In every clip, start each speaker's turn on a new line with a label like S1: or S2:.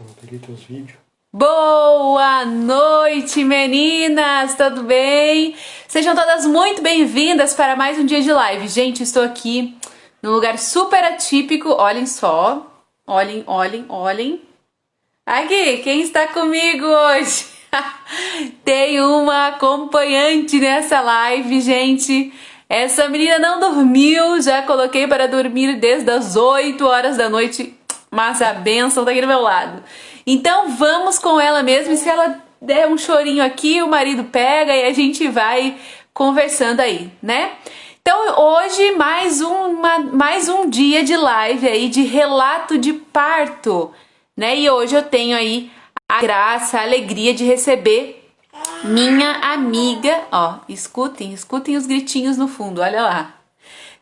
S1: Estamos ali teus vídeos.
S2: Boa noite, meninas! Tudo bem? Sejam todas muito bem-vindas para mais um dia de live. Gente, estou aqui num lugar super atípico. Olhem só. Olhem, olhem, olhem. Aqui, quem está comigo hoje? Tem uma acompanhante nessa live, gente. Essa menina não dormiu, já coloquei para dormir desde as 8 horas da noite, mas a bênção tá aqui do meu lado. Então vamos com ela mesmo, e se ela der um chorinho aqui, o marido pega e a gente vai conversando aí, né? Então hoje mais um dia de live aí de relato de parto, né? E hoje eu tenho aí a graça, a alegria de receber minha amiga, ó, escutem os gritinhos no fundo, olha lá.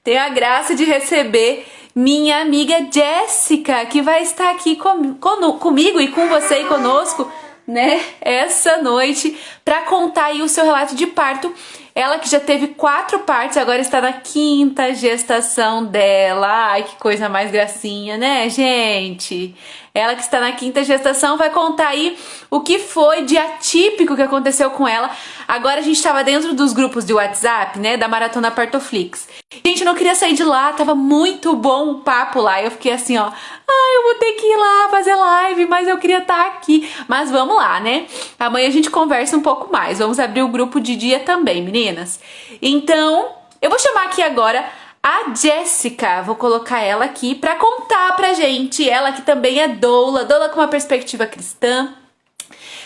S2: Tenho a graça de receber minha amiga Jéssica, que vai estar aqui comigo e com você e conosco, né, essa noite, para contar aí o seu relato de parto. Ela que já teve 4 partos, agora está na 5ª gestação dela. Ai, que coisa mais gracinha, né, gente? Ela que está na 5ª gestação vai contar aí o que foi de atípico que aconteceu com ela. Agora a gente estava dentro dos grupos de WhatsApp, né, da Maratona Partoflix. Gente, eu não queria sair de lá, tava muito bom o papo lá. Eu fiquei assim, ó, eu vou ter que ir lá fazer live, mas eu queria estar aqui. Mas vamos lá, né? Amanhã a gente conversa um pouco mais. Vamos abrir o grupo de dia também, meninas. Então, eu vou chamar aqui agora a Jéssica. Vou colocar ela aqui pra contar pra gente. Ela que também é doula com uma perspectiva cristã.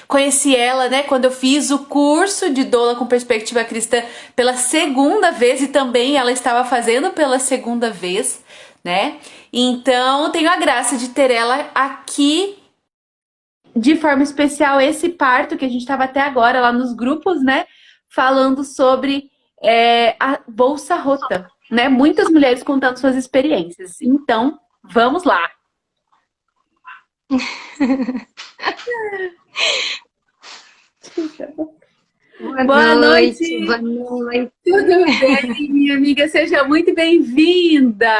S2: Conheci ela, né, quando eu fiz o curso de doula com perspectiva cristã pela 2ª vez, e também ela estava fazendo pela 2ª vez, né? Então, tenho a graça de ter ela aqui de forma especial, esse parto que a gente estava até agora lá nos grupos, né, falando sobre a bolsa rota, né? Muitas mulheres contando suas experiências. Então, vamos lá. Boa noite.
S3: Boa noite.
S2: Tudo bem, minha amiga? Seja muito bem-vinda.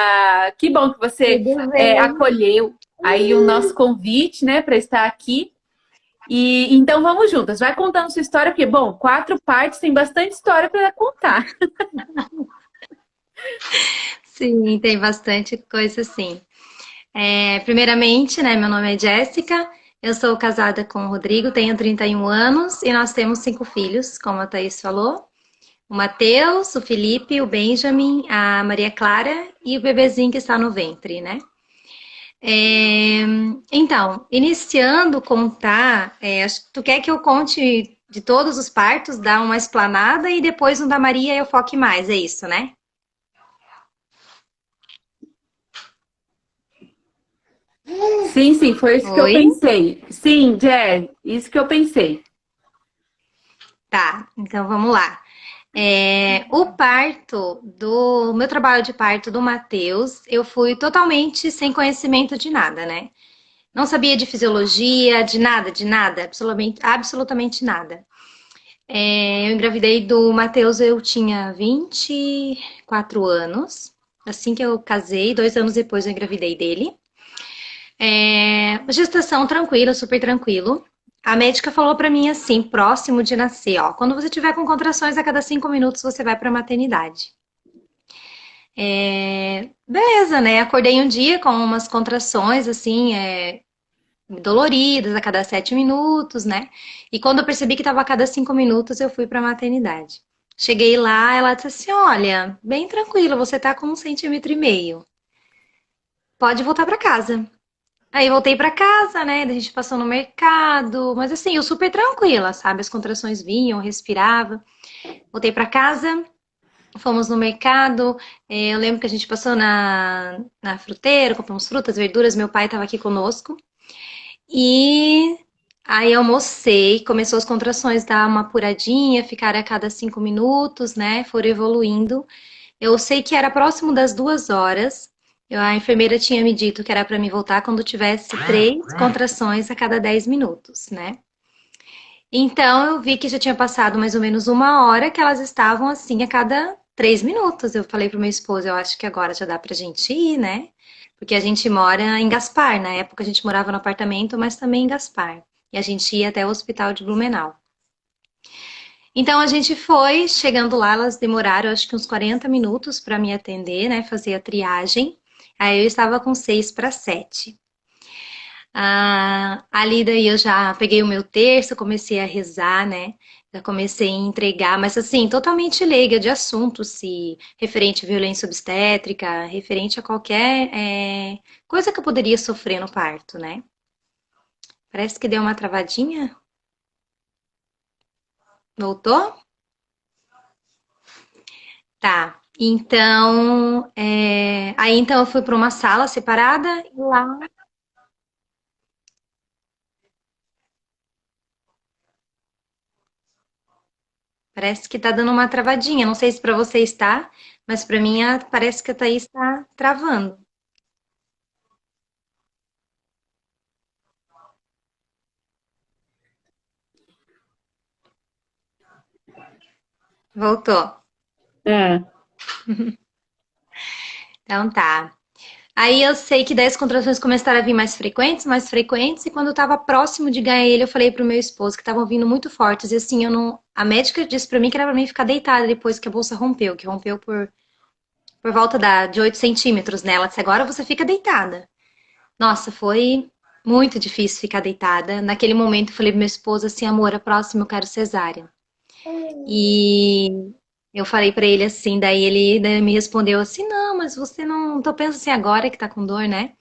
S2: Que bom que você
S3: Tudo bem?
S2: acolheu aí o nosso convite, né, para estar aqui. E então vamos juntas. Vai contando sua história, porque, bom, 4 partes tem bastante história para contar.
S3: Sim, tem bastante coisa, sim. Primeiramente, né, meu nome é Jéssica, eu sou casada com o Rodrigo, tenho 31 anos e nós temos 5 filhos, como a Thaís falou. O Matheus, o Felipe, o Benjamin, a Maria Clara e o bebezinho que está no ventre, né? Então, iniciando contar, tu quer que eu conte de todos os partos, dar uma explanada e depois no da Maria eu foque mais, é isso, né?
S2: Sim, foi isso que eu
S3: Oi?
S2: pensei. Sim, Jé, isso que eu pensei.
S3: Tá, então vamos lá. O parto do meu trabalho de parto do Matheus, eu fui totalmente sem conhecimento de nada, né? Não sabia de fisiologia, de nada, absolutamente nada. Eu engravidei do Matheus, eu tinha 24 anos. Assim que eu casei, 2 anos depois eu engravidei dele. Gestação tranquila, super tranquilo. A médica falou pra mim assim, próximo de nascer, ó, quando você tiver com contrações a cada 5 minutos você vai pra maternidade. Beleza, né? Acordei um dia com umas contrações assim, doloridas a cada 7 minutos, né? E quando eu percebi que estava a cada 5 minutos, eu fui pra maternidade. Cheguei lá, ela disse assim: olha, bem tranquilo, você tá com 1,5 cm. Pode voltar pra casa. Aí voltei pra casa, né? A gente passou no mercado, mas assim, eu super tranquila, sabe? As contrações vinham, eu respirava. Voltei pra casa, fomos no mercado. Eu lembro que a gente passou na fruteira, compramos frutas, verduras. Meu pai estava aqui conosco. E aí almocei, começou as contrações, dar uma apuradinha, ficar a cada 5 minutos, né? Foram evoluindo. Eu sei que era próximo das 2 horas. A enfermeira tinha me dito que era para me voltar quando tivesse 3 contrações a cada 10 minutos, né? Então eu vi que já tinha passado mais ou menos 1 hora, que elas estavam assim a cada 3 minutos. Eu falei pro meu esposo, eu acho que agora já dá pra gente ir, né? porque a gente mora em Gaspar. Na época a gente morava no apartamento, mas também em Gaspar. E a gente ia até o hospital de Blumenau. Então a gente foi, chegando lá, elas demoraram acho que uns 40 minutos para me atender, né? Fazer a triagem. Aí eu estava com 6 para 7. Ali daí eu já peguei o meu terço, comecei a rezar, né? Já comecei a entregar, mas assim, totalmente leiga de assunto, se referente à violência obstétrica, referente a qualquer coisa que eu poderia sofrer no parto, né? Parece que deu uma travadinha. Voltou? Tá. Então, aí então eu fui para uma sala separada e lá parece que tá dando uma travadinha. Não sei se para você está, mas para mim parece que a Thaís está travando. Voltou.
S2: É.
S3: Então tá. Aí eu sei que daí as contrações começaram a vir mais frequentes, e quando eu tava próximo de ganhar ele, eu falei pro meu esposo que estavam vindo muito fortes, e assim, eu não. A médica disse pra mim que era pra mim ficar deitada depois que a bolsa rompeu, que rompeu por volta de 8 centímetros nela. Ela disse, agora você fica deitada. Nossa, foi muito difícil ficar deitada. Naquele momento eu falei pro meu esposo assim, amor, a próxima eu quero cesárea. E eu falei pra ele assim, daí ele me respondeu assim, não, mas você não, tô pensando assim agora que tá com dor, né?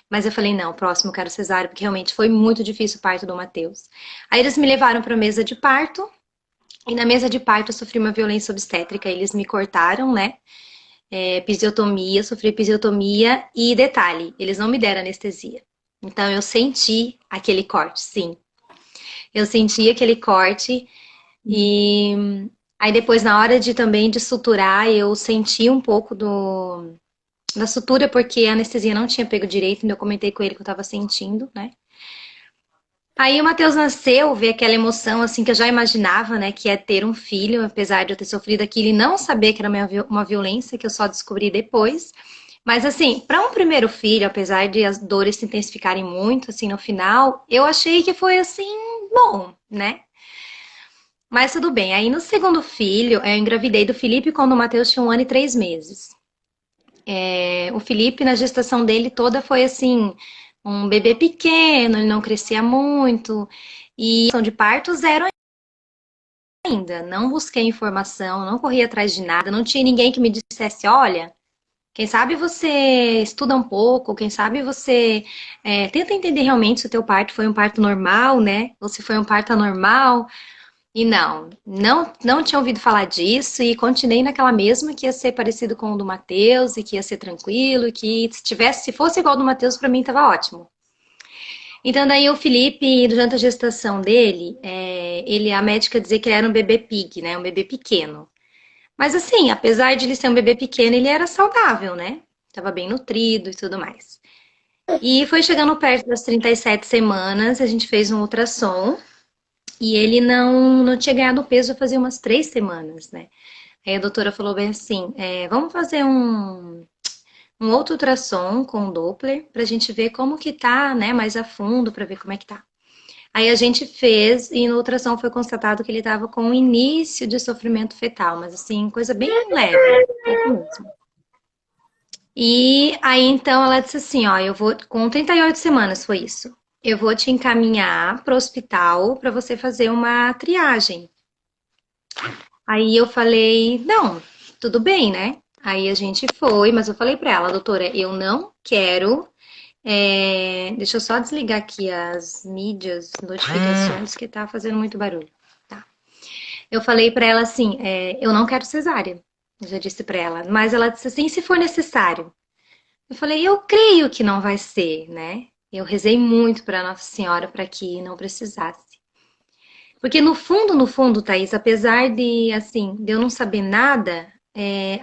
S3: Mas eu falei, não, próximo eu quero cesárea, porque realmente foi muito difícil o parto do Matheus. Aí eles me levaram pra mesa de parto, e na mesa de parto eu sofri uma violência obstétrica. Eles me cortaram, né? Episiotomia, sofri episiotomia e detalhe, eles não me deram anestesia. Então eu senti aquele corte, sim. Eu senti aquele corte e aí depois na hora de também de suturar, eu senti um pouco da sutura porque a anestesia não tinha pego direito, então eu comentei com ele que eu tava sentindo, né? Aí o Matheus nasceu, ver aquela emoção assim que eu já imaginava, né, que é ter um filho, apesar de eu ter sofrido aquilo e não saber que era uma violência que eu só descobri depois. Mas assim, para um primeiro filho, apesar de as dores se intensificarem muito assim no final, eu achei que foi assim bom, né? Mas tudo bem. Aí no segundo filho, eu engravidei do Felipe quando o Matheus tinha 1 ano e 3 meses. O Felipe, na gestação dele toda, foi assim, um bebê pequeno, ele não crescia muito. E de parto zero ainda. Não busquei informação, não corri atrás de nada, não tinha ninguém que me dissesse, olha, quem sabe você estuda um pouco, quem sabe você tenta entender realmente se o teu parto foi um parto normal, né? Ou se foi um parto anormal. E não tinha ouvido falar disso e continuei naquela mesma que ia ser parecido com o do Matheus e que ia ser tranquilo, e que se fosse igual ao do Matheus, para mim estava ótimo. Então daí o Felipe, durante a gestação dele, a médica dizia que ele era um bebê pig, né, um bebê pequeno. Mas assim, apesar de ele ser um bebê pequeno, ele era saudável, né? Tava bem nutrido e tudo mais. E foi chegando perto das 37 semanas, a gente fez um ultrassom e ele não tinha ganhado peso fazia umas 3 semanas, né? Aí a doutora falou bem assim, vamos fazer um outro ultrassom com Doppler pra gente ver como que tá, né, mais a fundo, pra ver como é que tá. Aí a gente fez e no ultrassom foi constatado que ele tava com um início de sofrimento fetal, mas assim, coisa bem leve, pouco mesmo. E aí então ela disse assim, ó, eu vou com 38 semanas foi isso. Eu vou te encaminhar para o hospital para você fazer uma triagem. Aí eu falei, não, tudo bem, né? Aí a gente foi, mas eu falei para ela, doutora, eu não quero. Deixa eu só desligar aqui as mídias, notificações, que tá fazendo muito barulho. Tá. Eu falei para ela assim, eu não quero cesárea. Eu já disse para ela, mas ela disse assim, se for necessário. Eu falei, eu creio que não vai ser, né? Eu rezei muito para Nossa Senhora para que não precisasse. Porque no fundo, Thaís, apesar de, assim, de eu não saber nada,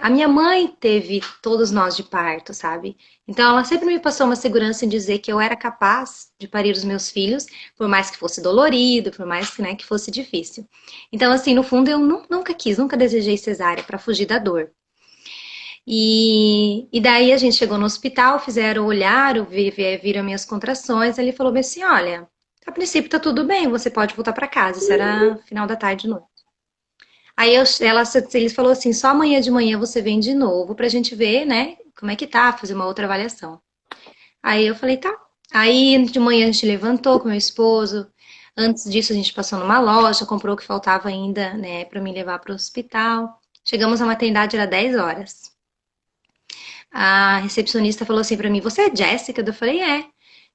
S3: a minha mãe teve todos nós de parto, sabe? Então ela sempre me passou uma segurança em dizer que eu era capaz de parir os meus filhos, por mais que fosse dolorido, por mais que, né, que fosse difícil. Então, assim, no fundo, eu nunca quis, nunca desejei cesárea para fugir da dor. E daí a gente chegou no hospital, fizeram, olharam, viram minhas contrações. Ele falou bem assim: olha, a princípio tá tudo bem, você pode voltar para casa. Isso era final da tarde, de noite. Aí ele falou assim: só amanhã de manhã você vem de novo pra gente ver, né, como é que tá, fazer uma outra avaliação. Aí eu falei: tá. Aí de manhã a gente levantou com meu esposo. Antes disso a gente passou numa loja, comprou o que faltava ainda, né, pra me levar pro hospital. Chegamos à maternidade, era 10 horas. A recepcionista falou assim pra mim: você é Jéssica? Eu falei: é.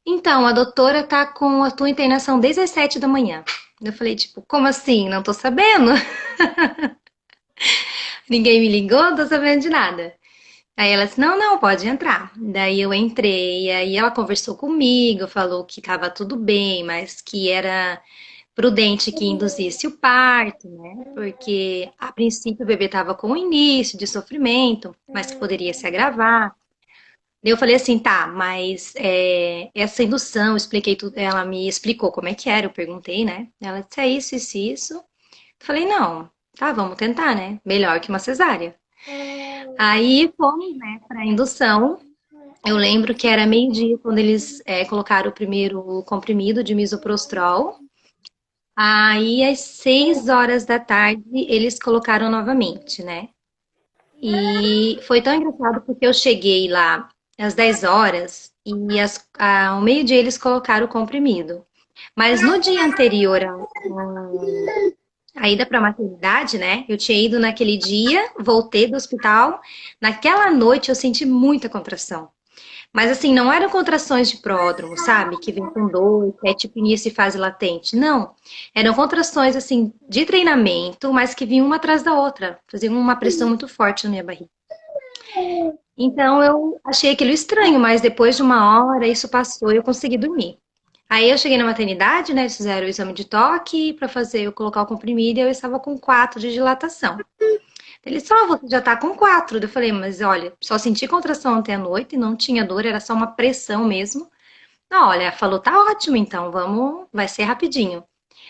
S3: Então, a doutora tá com a tua internação desde as 7 da manhã. Eu falei, tipo, como assim? Não tô sabendo. Ninguém me ligou, não tô sabendo de nada. Aí ela disse, não, não, pode entrar. Daí eu entrei, aí ela conversou comigo, falou que tava tudo bem, mas que era prudente que induzisse o parto, né? Porque a princípio o bebê tava com o início de sofrimento, mas que poderia se agravar. Daí eu falei assim, tá, mas essa indução, eu expliquei tudo, ela me explicou como é que era, eu perguntei, né? Ela disse, é isso, isso, isso. Eu falei, não, tá, vamos tentar, né? Melhor que uma cesárea. Aí fomos, né, pra indução. Eu lembro que era meio-dia quando eles colocaram o primeiro comprimido de misoprostol. Aí, às 6 horas da tarde, eles colocaram novamente, né? E foi tão engraçado porque eu cheguei lá às 10 horas e ao meio-dia eles colocaram o comprimido. Mas no dia anterior à ida para a maternidade, né? Eu tinha ido naquele dia, voltei do hospital. Naquela noite eu senti muita contração. Mas assim, não eram contrações de pródromo, sabe? Que vem com dor, que é tipo início e fase latente. Não. Eram contrações assim de treinamento, mas que vinham uma atrás da outra. Faziam uma pressão muito forte na minha barriga. Então eu achei aquilo estranho, mas depois de uma hora isso passou e eu consegui dormir. Aí eu cheguei na maternidade, né? Eles fizeram o exame de toque para fazer eu colocar o comprimido e eu estava com 4 de dilatação. Ele só, você já tá com 4. Eu falei, mas olha, só senti contração ontem à noite, não tinha dor, era só uma pressão mesmo. Não, olha, falou, tá ótimo, então vamos, vai ser rapidinho.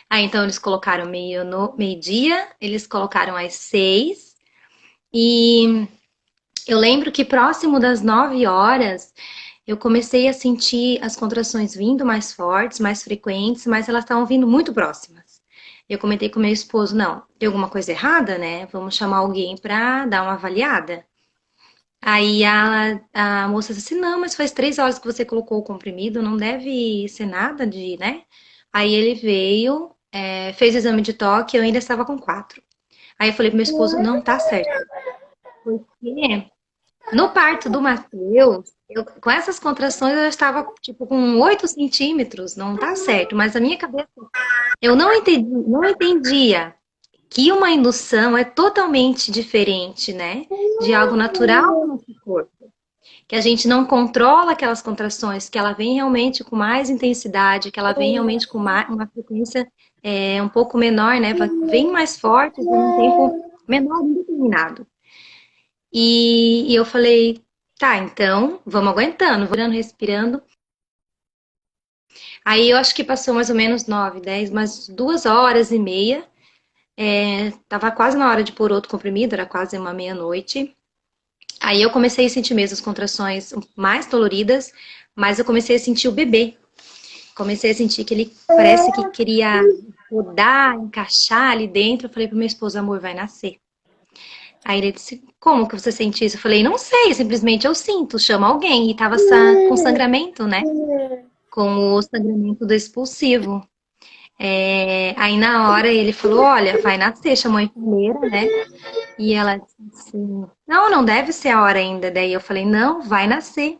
S3: Aí então eles colocaram meio-dia, eles colocaram às 6 e eu lembro que próximo das 9 horas eu comecei a sentir as contrações vindo mais fortes, mais frequentes, mas elas estavam vindo muito próximas. Eu comentei com meu esposo, não, tem alguma coisa errada, né? Vamos chamar alguém para dar uma avaliada. Aí a moça disse assim, não, mas faz 3 horas que você colocou o comprimido, não deve ser nada de, né? Aí ele veio, fez o exame de toque, eu ainda estava com 4. Aí eu falei pro meu esposo, não tá certo. Porque no parto do Matheus, com essas contrações eu estava tipo com 8 centímetros, não tá certo. Mas a minha cabeça, eu não entendia que uma indução é totalmente diferente, né? De algo natural no nosso corpo. Que a gente não controla aquelas contrações, que ela vem realmente com mais intensidade, que ela vem realmente com uma frequência um pouco menor, né? Vem mais forte por um tempo menor indeterminado. E eu falei, tá, então vamos aguentando, vou respirando. Aí eu acho que passou mais ou menos 9, 10, umas 2 horas e meia. Tava quase na hora de pôr outro comprimido, era quase uma meia-noite. Aí eu comecei a sentir mesmo as contrações mais doloridas, mas eu comecei a sentir o bebê. Comecei a sentir que ele parece que queria rodar, encaixar ali dentro. Eu falei pro meu esposo, amor, vai nascer. Aí ele disse, como que você sente isso? Eu falei, não sei, simplesmente eu sinto, chama alguém. E tava com sangramento, né? Com o sangramento do expulsivo. Aí na hora ele falou, olha, vai nascer, chamou a enfermeira, né? E ela disse assim, não, não deve ser a hora ainda. Daí eu falei, não, vai nascer.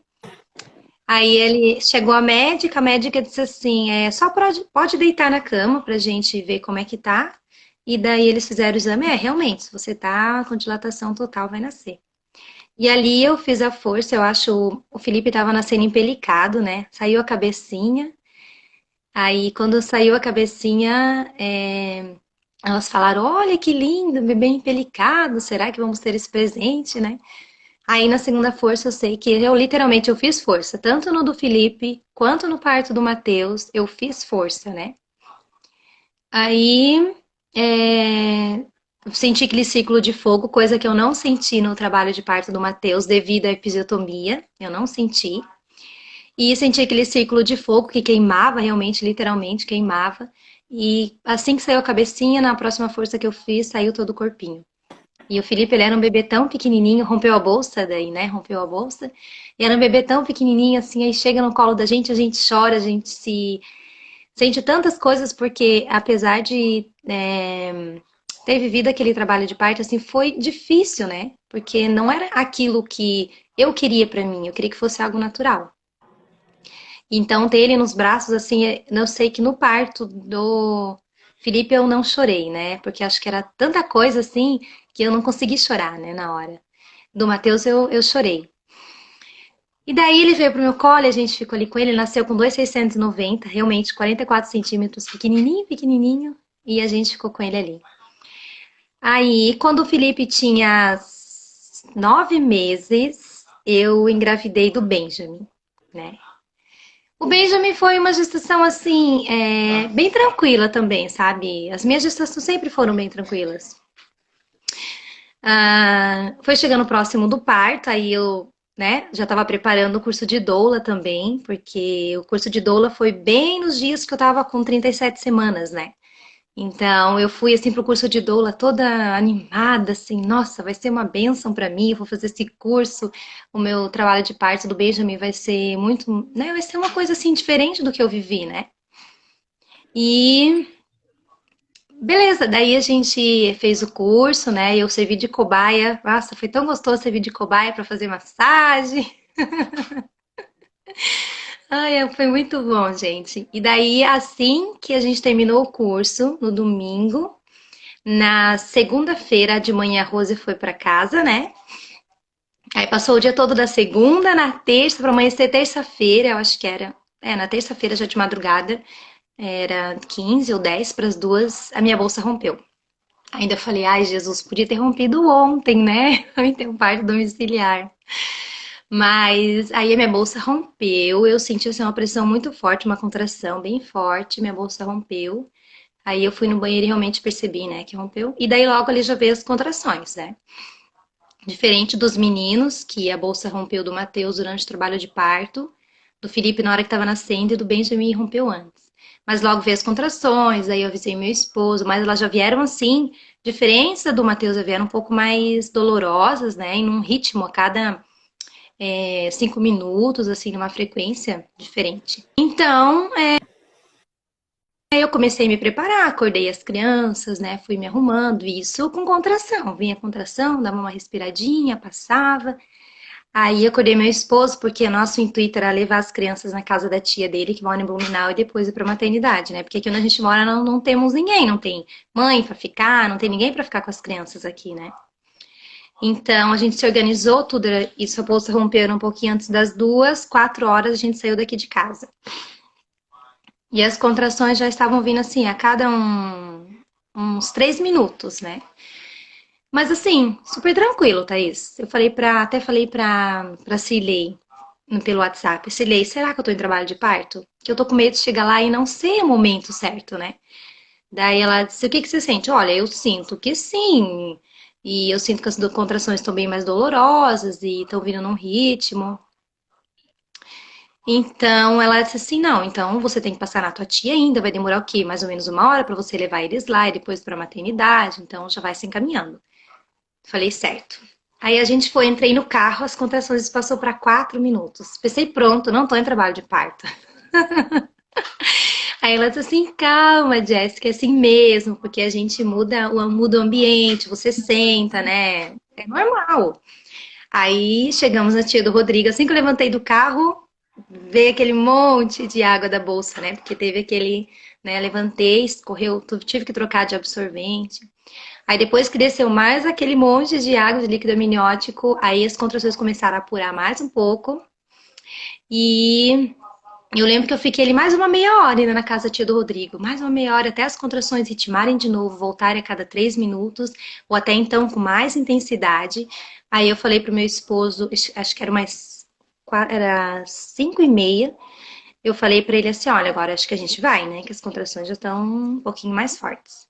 S3: Aí ele chegou a médica disse assim, só pode deitar na cama pra gente ver como é que tá. E daí eles fizeram o exame, realmente, se você tá com dilatação total, vai nascer. E ali eu fiz a força, eu acho, o Felipe tava nascendo empelicado, né? Saiu a cabecinha. Aí quando saiu a cabecinha, elas falaram, olha que lindo, bebê empelicado, será que vamos ter esse presente, né? Aí na segunda força eu sei que eu literalmente eu fiz força, tanto no do Felipe quanto no parto do Matheus, eu fiz força, né? Aí senti aquele ciclo de fogo, coisa que eu não senti no trabalho de parto do Matheus devido à episiotomia. Eu não senti. E senti aquele círculo de fogo que queimava, realmente, literalmente queimava. E assim que saiu a cabecinha, na próxima força que eu fiz, saiu todo o corpinho. E o Felipe, ele era um bebê tão pequenininho, rompeu a bolsa daí, né? Rompeu a bolsa. E era um bebê tão pequenininho assim, aí chega no colo da gente, a gente chora, a gente se sente tantas coisas, porque apesar de ter vivido aquele trabalho de parto, assim, foi difícil, né? Porque não era aquilo que eu queria pra mim, eu queria que fosse algo natural. Então, ter ele nos braços, assim, eu sei que no parto do Felipe eu não chorei, né? Porque acho que era tanta coisa, assim, que eu não consegui chorar, né, na hora. Do Matheus eu chorei. E daí ele veio pro meu colo, a gente ficou ali com ele, ele nasceu com 2,690, realmente 44 centímetros, pequenininho, pequenininho, e a gente ficou com ele ali. Aí, quando o Felipe tinha 9 meses, eu engravidei do Benjamin, né? O Benjamin foi uma gestação assim, bem tranquila também, sabe? As minhas gestações sempre foram bem tranquilas. Foi chegando próximo do parto, aí eu, né, já estava preparando o curso de doula também, porque o curso de doula foi bem nos dias que eu estava com 37 semanas, né? Então, eu fui assim pro curso de doula toda animada, assim, nossa, vai ser uma bênção para mim, eu vou fazer esse curso, o meu trabalho de parto do Benjamin vai ser muito, né, vai ser uma coisa assim diferente do que eu vivi, né? E beleza, daí a gente fez o curso, né? Eu servi de cobaia. Nossa, foi tão gostoso servir de cobaia para fazer massagem. Ai, foi muito bom, gente. E daí, assim que a gente terminou o curso, no domingo, na segunda-feira de manhã a Rose foi para casa, né? Aí passou o dia todo da segunda, na terça, para amanhecer terça-feira, eu acho que era. Na terça-feira já de madrugada, era 15 ou 10 para as duas, a minha bolsa rompeu. Ainda falei, ai Jesus, podia ter rompido ontem, né? Ontem um parto domiciliar. Mas aí a minha bolsa rompeu, eu senti assim, uma pressão muito forte, uma contração bem forte, minha bolsa rompeu. Aí eu fui no banheiro e realmente percebi, né, que rompeu. E daí logo ali já veio as contrações, né? Diferente dos meninos, que a bolsa rompeu do Matheus durante o trabalho de parto, do Felipe na hora que estava nascendo e do Benjamin rompeu antes. Mas logo veio as contrações, aí eu avisei meu esposo, mas elas já vieram assim, diferença do Matheus, já vieram um pouco mais dolorosas, né? Em um ritmo a cada 5 minutos, assim, numa frequência diferente. Então, eu comecei a me preparar, acordei as crianças, né? Fui me arrumando, isso com contração. Vinha contração, dava uma respiradinha, passava. Aí eu acordei meu esposo, porque nosso intuito era levar as crianças na casa da tia dele, que mora em Blumenau, e depois ir pra maternidade, né? Porque aqui onde a gente mora não temos ninguém, não tem mãe pra ficar, não tem ninguém pra ficar com as crianças aqui, né? Então a gente se organizou, tudo, isso a bolsa rompeu um pouquinho antes das 2, 4 horas a gente saiu daqui de casa. E as contrações já estavam vindo assim, a cada uns 3 minutos, né? Mas assim, super tranquilo, Thaís. Até falei pra Cilei pelo WhatsApp, Cilei, será que eu tô em trabalho de parto? Que eu tô com medo de chegar lá e não ser o momento certo, né? Daí ela disse, o que que você sente? Olha, eu sinto que sim. E eu sinto que as contrações estão bem mais dolorosas e estão vindo num ritmo. Então ela disse assim: não, então você tem que passar na tua tia ainda, vai demorar o quê? Mais ou menos 1 hora para você levar eles lá e depois para a maternidade, então já vai se encaminhando. Falei, certo. Aí a gente foi, entrei no carro, as contrações passou para 4 minutos. Pensei, pronto, não tô em trabalho de parto. Aí ela disse assim: calma, Jéssica, é assim mesmo, porque a gente muda o ambiente, você senta, né? É normal. Aí chegamos na tia do Rodrigo, assim que eu levantei do carro, veio aquele monte de água da bolsa, né? Porque teve aquele, né? Levantei, escorreu, tive que trocar de absorvente. Aí depois que desceu mais aquele monte de água de líquido amniótico, aí as contrações começaram a apurar mais um pouco. E eu lembro que eu fiquei ali mais uma meia hora ainda na casa da tia do Rodrigo. Mais uma meia hora até as contrações ritmarem de novo, voltarem a cada 3 minutos, ou até então com mais intensidade. Aí eu falei pro meu esposo, acho que era 5h30. Eu falei pra ele assim: olha, agora acho que a gente vai, né? Que as contrações já estão um pouquinho mais fortes.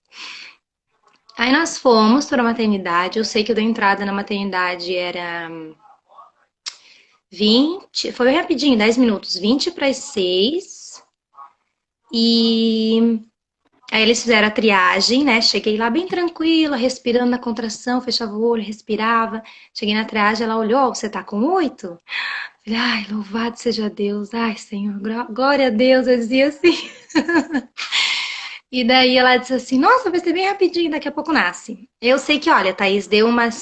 S3: Aí nós fomos para a maternidade. Eu sei que eu dei entrada na maternidade era 20, foi bem rapidinho, 10 minutos, 20 para as 6. E aí eles fizeram a triagem, né? Cheguei lá bem tranquila, respirando na contração, fechava o olho, respirava. Cheguei na triagem, ela olhou, você tá com 8? Falei, ai, louvado seja Deus, ai, Senhor, glória a Deus, eu dizia assim. E daí ela disse assim, nossa, vai ser bem rapidinho, daqui a pouco nasce. Eu sei que, olha, Thaís, deu umas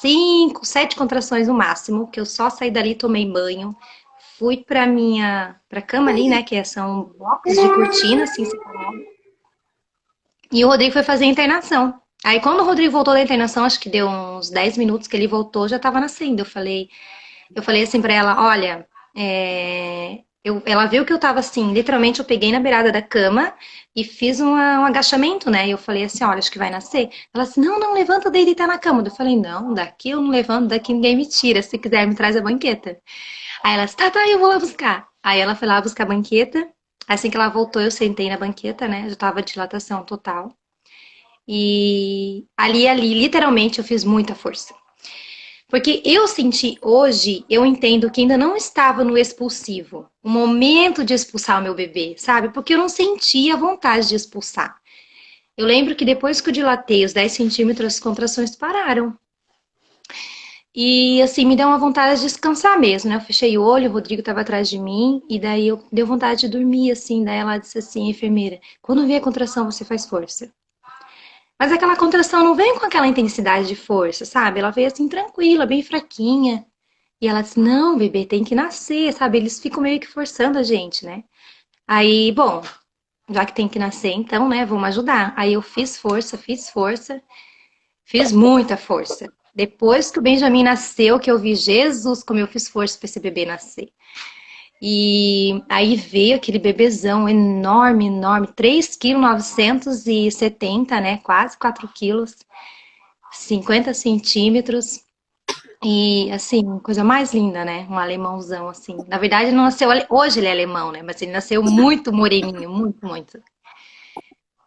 S3: 5, 7 contrações no máximo, que eu só saí dali, tomei banho, fui pra cama ali, né, que são blocos de cortina, assim, separado. E o Rodrigo foi fazer a internação. Aí quando o Rodrigo voltou da internação, acho que deu uns 10 minutos que ele voltou, já tava nascendo. Eu falei assim pra ela, olha, ela viu que eu tava assim, literalmente eu peguei na beirada da cama e fiz um agachamento, né? E eu falei assim, olha, acho que vai nascer. Ela assim, não, não, levanta daí e tá na cama. Eu falei, não, daqui eu não levanto, daqui ninguém me tira. Se quiser, me traz a banqueta. Aí ela disse, tá, tá, eu vou lá buscar. Aí ela foi lá buscar a banqueta. Assim que ela voltou, eu sentei na banqueta, né? Já tava dilatação total. E ali, literalmente, eu fiz muita força. Porque eu senti hoje, eu entendo que ainda não estava no expulsivo, o momento de expulsar o meu bebê, sabe? Porque eu não sentia vontade de expulsar. Eu lembro que depois que eu dilatei os 10 centímetros, as contrações pararam. E assim, me deu uma vontade de descansar mesmo, né? Eu fechei o olho, o Rodrigo estava atrás de mim, e daí eu deu vontade de dormir, assim. Daí ela disse assim, enfermeira, quando vier a contração, você faz força. Mas aquela contração não vem com aquela intensidade de força, sabe? Ela veio assim tranquila, bem fraquinha. E ela disse: não, bebê, tem que nascer, sabe? Eles ficam meio que forçando a gente, né? Aí, bom, já que tem que nascer, então, né? Vamos ajudar. Aí eu fiz força, fiz muita força. Depois que o Benjamin nasceu, que eu vi Jesus, como eu fiz força para esse bebê nascer. E aí veio aquele bebezão enorme, enorme, 3,970 kg, né? Quase 4 quilos, 50 centímetros. E assim, coisa mais linda, né? Um alemãozão assim. Na verdade, não nasceu. Hoje ele é alemão, né? Mas ele nasceu muito moreninho, muito, muito.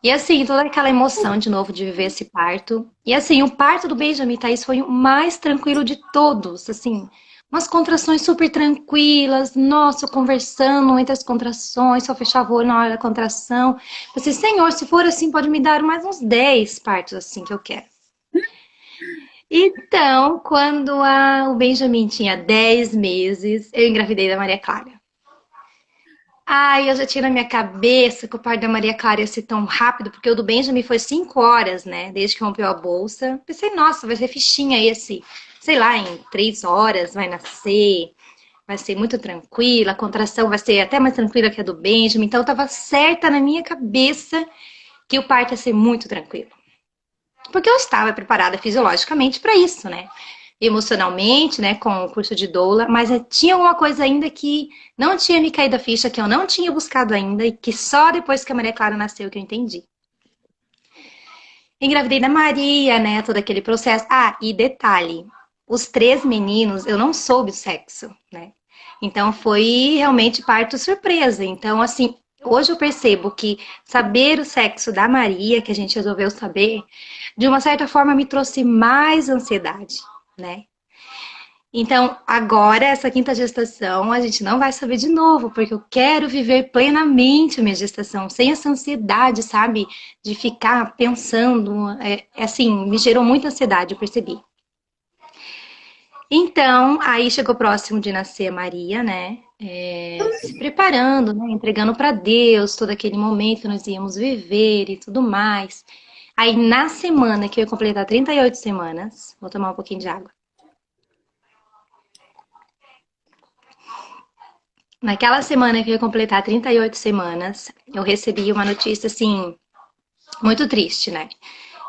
S3: E assim, toda aquela emoção de novo de viver esse parto. E assim, o parto do Benjamin Thaís foi o mais tranquilo de todos. Assim, umas contrações super tranquilas. Nossa, eu conversando entre as contrações, só fechava o olho na hora da contração. Eu pensei, Senhor, se for assim, pode me dar mais uns 10 partos assim que eu quero. Então, quando o Benjamin tinha 10 meses, eu engravidei da Maria Clara. Ai, eu já tinha na minha cabeça que o parto da Maria Clara ia ser tão rápido, porque o do Benjamin foi 5 horas, né? Desde que rompeu a bolsa. Pensei, nossa, vai ser fichinha esse. Sei lá, em 3 horas vai nascer, vai ser muito tranquila, a contração vai ser até mais tranquila que a do Benjamin. Então, eu tava certa na minha cabeça que o parto ia ser muito tranquilo. Porque eu estava preparada fisiologicamente para isso, né? Emocionalmente, né, com o curso de doula, mas tinha alguma coisa ainda que não tinha me caído a ficha, que eu não tinha buscado ainda e que só depois que a Maria Clara nasceu que eu entendi. Engravidei da Maria, né, todo aquele processo. Ah, e detalhe, os 3 meninos, eu não soube o sexo, né? Então foi realmente parto surpresa. Então, assim, hoje eu percebo que saber o sexo da Maria, que a gente resolveu saber, de uma certa forma me trouxe mais ansiedade, né? Então, agora, essa quinta gestação, a gente não vai saber de novo, porque eu quero viver plenamente a minha gestação, sem essa ansiedade, sabe? De ficar pensando. Assim, me gerou muita ansiedade, eu percebi. Então, aí chegou próximo de nascer a Maria, né? Se preparando, né? Entregando para Deus todo aquele momento que nós íamos viver e tudo mais. Aí, na semana que eu ia completar 38 semanas, vou tomar um pouquinho de água. Naquela semana que eu ia completar 38 semanas, eu recebi uma notícia, assim, muito triste, né?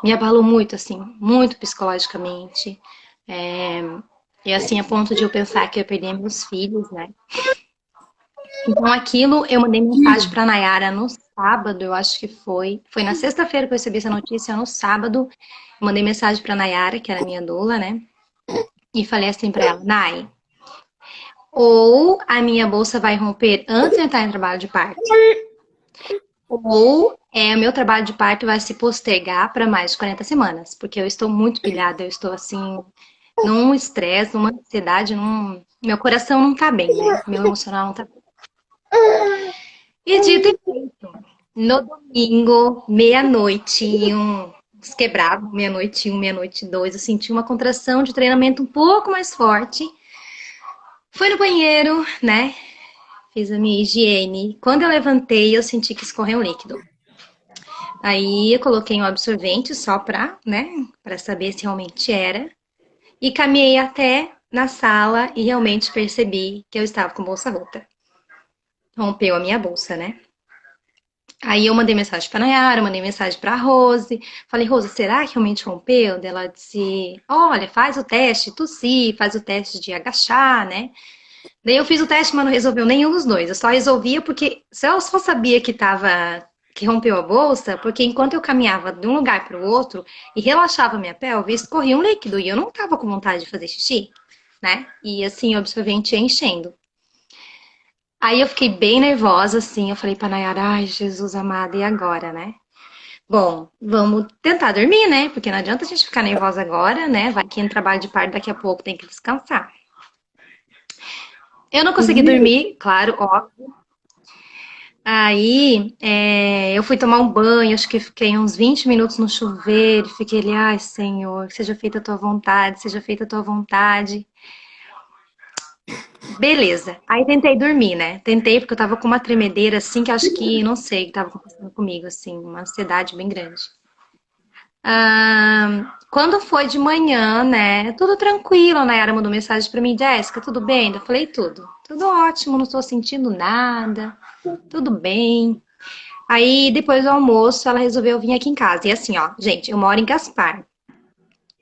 S3: Me abalou muito, assim, muito psicologicamente. É, e assim, a ponto de eu pensar que eu ia perder meus filhos, né? Então, aquilo, eu mandei mensagem pra Nayara no sábado, eu acho que foi. Foi na sexta-feira que eu recebi essa notícia, no sábado. Eu mandei mensagem pra Nayara, que era minha doula, né? E falei assim pra ela, Nay, ou a minha bolsa vai romper antes de entrar em trabalho de parto, Ou o meu trabalho de parto vai se postergar para mais de 40 semanas, porque eu estou muito pilhada, eu estou assim, num estresse, numa ansiedade, meu coração não tá bem, né? Meu emocional não tá bem. E dito e feito, no domingo, meia-noite, uns quebrados, meia-noite um, meia-noite dois, eu senti uma contração de treinamento um pouco mais forte. Fui no banheiro, né? Fiz a minha higiene. Quando eu levantei, eu senti que escorreu um líquido. Aí eu coloquei um absorvente só pra, né, pra saber se realmente era. E caminhei até na sala e realmente percebi que eu estava com bolsa rota. Rompeu a minha bolsa, né? Aí eu mandei mensagem pra Nayara, mandei mensagem pra Rose. Falei, Rose, será que realmente rompeu? Daí ela disse, olha, faz o teste, tossir, faz o teste de agachar, né? Daí eu fiz o teste, mas não resolveu nenhum dos dois. Eu só resolvia porque eu só sabia que rompeu a bolsa, porque enquanto eu caminhava de um lugar para o outro e relaxava minha pelve, escorria um líquido e eu não tava com vontade de fazer xixi, né? E assim, o absorvente ia enchendo. Aí eu fiquei bem nervosa, assim, eu falei pra Nayara, ai, Jesus amado, e agora, né? Bom, vamos tentar dormir, né? Porque não adianta a gente ficar nervosa agora, né? Vai que no trabalho de parto daqui a pouco tem que descansar. Eu não consegui dormir, claro, ó. Aí, eu fui tomar um banho, acho que fiquei uns 20 minutos no chuveiro, fiquei ali, ai, Senhor, que seja feita a tua vontade, seja feita a tua vontade. Beleza. Aí tentei dormir, né? Tentei porque eu tava com uma tremedeira assim que acho que, não sei, que tava acontecendo comigo, assim, uma ansiedade bem grande. Quando foi de manhã, né? Tudo tranquilo, a Nayara mandou mensagem pra mim, Jéssica, tudo bem? Eu falei, tudo. Tudo ótimo, não tô sentindo nada, tudo bem. Aí, depois do almoço, ela resolveu vir aqui em casa. E assim, ó, gente, eu moro em Gaspar.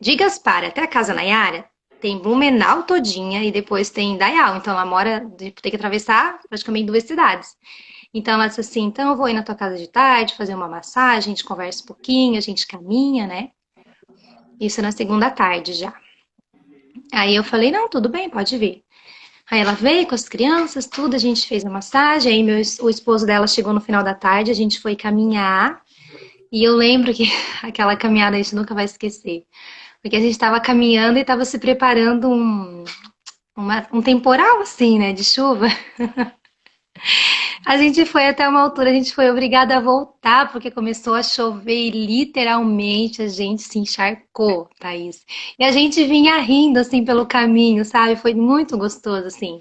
S3: De Gaspar até a casa Nayara, tem Blumenau todinha e depois tem Dayal. Então, ela mora, tem que atravessar praticamente duas cidades. Então, ela disse assim, então eu vou ir na tua casa de tarde, fazer uma massagem, a gente conversa um pouquinho, a gente caminha, né? Isso na segunda tarde já. Aí eu falei, não, tudo bem, pode vir. Aí ela veio com as crianças, tudo, a gente fez a massagem, aí o esposo dela chegou no final da tarde, a gente foi caminhar, e eu lembro que aquela caminhada a gente nunca vai esquecer. Porque a gente estava caminhando e estava se preparando um temporal, assim, né, de chuva. A gente foi até uma altura, a gente foi obrigada a voltar, porque começou a chover e literalmente a gente se encharcou, Thaís. E a gente vinha rindo, assim, pelo caminho, sabe? Foi muito gostoso, assim.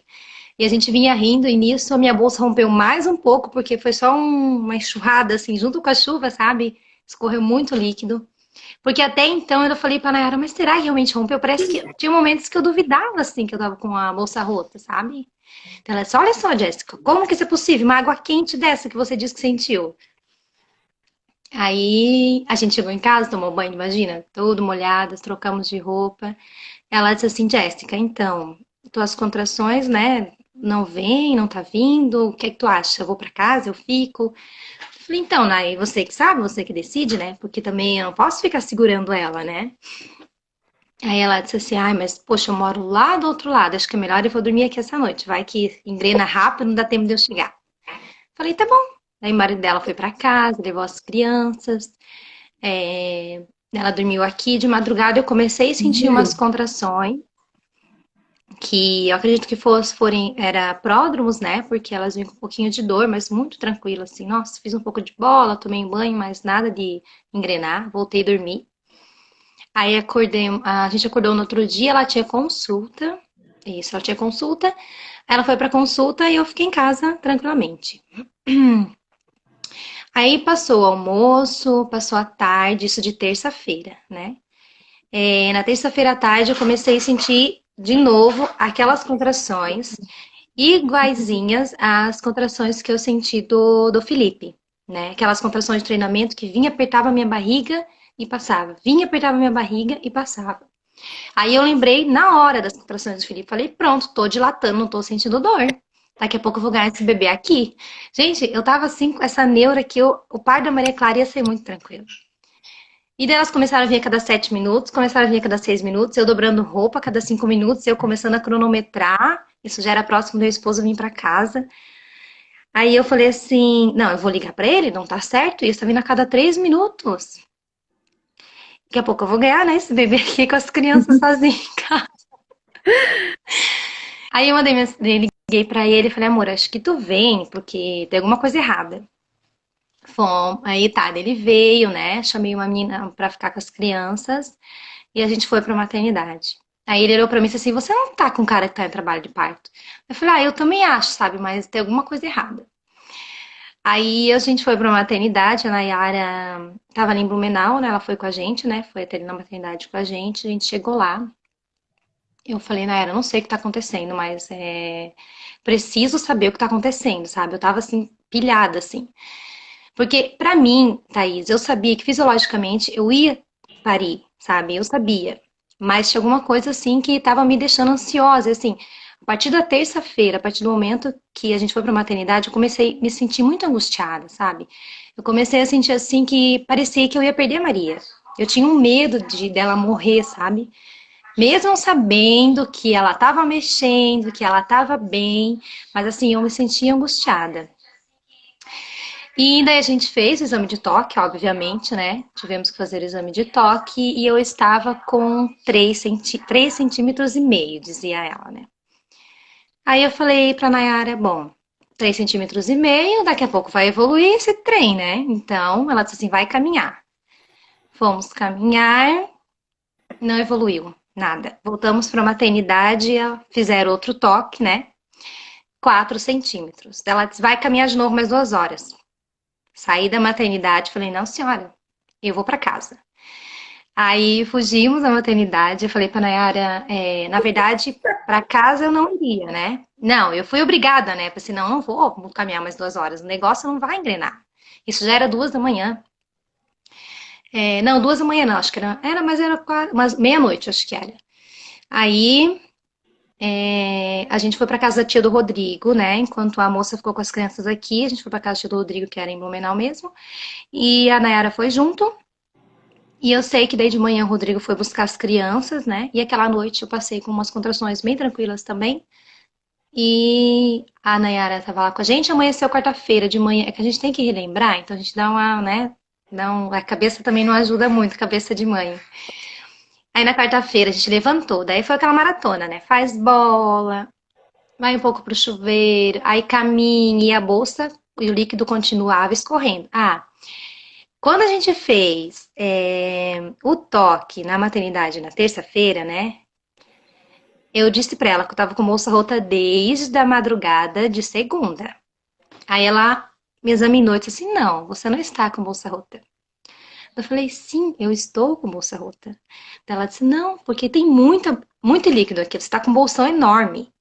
S3: E a gente vinha rindo e nisso a minha bolsa rompeu mais um pouco, porque foi só uma enxurrada, assim, junto com a chuva, sabe? Escorreu muito líquido. Porque até então eu falei pra Nayara, mas será que realmente rompeu? Parece que tinha momentos que eu duvidava, assim, que eu tava com a bolsa rota, sabe? Então ela disse, olha só, Jéssica, como que isso é possível? Uma água quente dessa que você disse que sentiu. Aí a gente chegou em casa, tomou banho, imagina, todo molhadas, trocamos de roupa. Ela disse assim, Jéssica, então, tuas contrações, né, não vem, não tá vindo, o que é que tu acha? Eu vou pra casa, eu fico? Falei, então, Nay, você que sabe, você que decide, né? Porque também eu não posso ficar segurando ela, né? Aí ela disse assim, ai, mas poxa, eu moro lá do outro lado, acho que é melhor eu vou dormir aqui essa noite, vai que engrena rápido, não dá tempo de eu chegar. Falei, tá bom. Aí o marido dela foi pra casa, levou as crianças, ela dormiu aqui, de madrugada eu comecei a sentir umas contrações, que eu acredito que era pródromos, né? Porque elas vinham com um pouquinho de dor, mas muito tranquilo, assim. Nossa, fiz um pouco de bola, tomei um banho, mas nada de engrenar. Voltei a dormir. Aí acordei, a gente acordou no outro dia, ela tinha consulta. Isso, ela tinha consulta. Ela foi pra consulta e eu fiquei em casa tranquilamente. Aí passou o almoço, passou a tarde, isso de terça-feira, né? Na terça-feira à tarde eu comecei a sentir de novo aquelas contrações iguaizinhas às contrações que eu senti do Felipe, né? Aquelas contrações de treinamento que vinha, apertava minha barriga e passava. Vinha, apertava minha barriga e passava. Aí eu lembrei na hora das contrações do Felipe, falei, pronto, tô dilatando, não tô sentindo dor. Daqui a pouco eu vou ganhar esse bebê aqui. Gente, eu tava assim com essa neura que o parto da Maria Clara ia ser muito tranquilo. E daí elas começaram a vir a cada 7 minutos, começaram a vir a cada 6 minutos, eu dobrando roupa a cada 5 minutos, eu começando a cronometrar. Isso já era próximo do meu esposo vir para casa. Aí eu falei assim, não, eu vou ligar pra ele, não tá certo, isso tá vindo a cada 3 minutos. Daqui a pouco eu vou ganhar, né, esse bebê aqui com as crianças sozinhas em casa. Aí eu liguei pra ele e falei, amor, acho que tu vem, porque tem alguma coisa errada. Aí tá, ele veio, né, chamei uma menina pra ficar com as crianças e a gente foi pra maternidade. Aí ele olhou pra mim e disse assim, você não tá com cara que tá em trabalho de parto? Eu falei, eu também acho, sabe, mas tem alguma coisa errada. Aí a gente foi pra maternidade, a Nayara tava ali em Blumenau, né? Ela foi com a gente, né? Foi até ali na maternidade com a gente chegou lá. Eu falei, Nayara, eu não sei o que tá acontecendo, mas preciso saber o que tá acontecendo, sabe? Eu tava assim, pilhada, assim. Porque pra mim, Thaís, eu sabia que fisiologicamente eu ia parir, sabe? Eu sabia. Mas tinha alguma coisa assim que tava me deixando ansiosa, assim. A partir da terça-feira, a partir do momento que a gente foi pra maternidade, eu comecei a me sentir muito angustiada, sabe? Eu comecei a sentir assim que parecia que eu ia perder a Maria. Eu tinha um medo de dela morrer, sabe? Mesmo sabendo que ela estava mexendo, que ela estava bem, mas assim, eu me sentia angustiada. E daí a gente fez o exame de toque, obviamente, né? Tivemos que fazer o exame de toque e eu estava com 3 centímetros e meio, dizia ela, né? Aí eu falei pra Nayara, bom, 3 centímetros e meio, daqui a pouco vai evoluir esse trem, né? Então, ela disse assim, vai caminhar. Fomos caminhar, não evoluiu, nada. Voltamos pra maternidade, fizeram outro toque, né? 4 centímetros. Ela disse, vai caminhar de novo mais 2 horas. Saí da maternidade, falei, não, senhora, eu vou para casa. Aí fugimos da maternidade, eu falei para Nayara, na verdade, para casa eu não iria, né? Não, eu fui obrigada, né? Falei assim, não, não vou caminhar mais 2 horas, o negócio não vai engrenar. Isso já era 2 da manhã. Não, 2 da manhã não, acho que mas era quase, umas meia-noite, acho que era. Aí a gente foi para casa da tia do Rodrigo, né? Enquanto a moça ficou com as crianças aqui, a gente foi para casa da tia do Rodrigo, que era em Blumenau mesmo. E a Nayara foi junto. E eu sei que daí de manhã o Rodrigo foi buscar as crianças, né? E aquela noite eu passei com umas contrações bem tranquilas também. E a Nayara tava lá com a gente. Amanheceu quarta-feira de manhã. É que a gente tem que relembrar, então a gente dá uma, né? A cabeça também não ajuda muito, cabeça de mãe. Aí na quarta-feira a gente levantou. Daí foi aquela maratona, né? Faz bola, vai um pouco pro chuveiro, aí caminha e a bolsa e o líquido continuava escorrendo. Quando a gente fez o toque na maternidade na terça-feira, né? Eu disse pra ela que eu tava com bolsa rota desde a madrugada de segunda. Aí ela me examinou e disse assim: não, você não está com bolsa rota. Eu falei: sim, eu estou com bolsa rota. Ela disse: não, porque tem muito líquido aqui, você está com um bolsão enorme.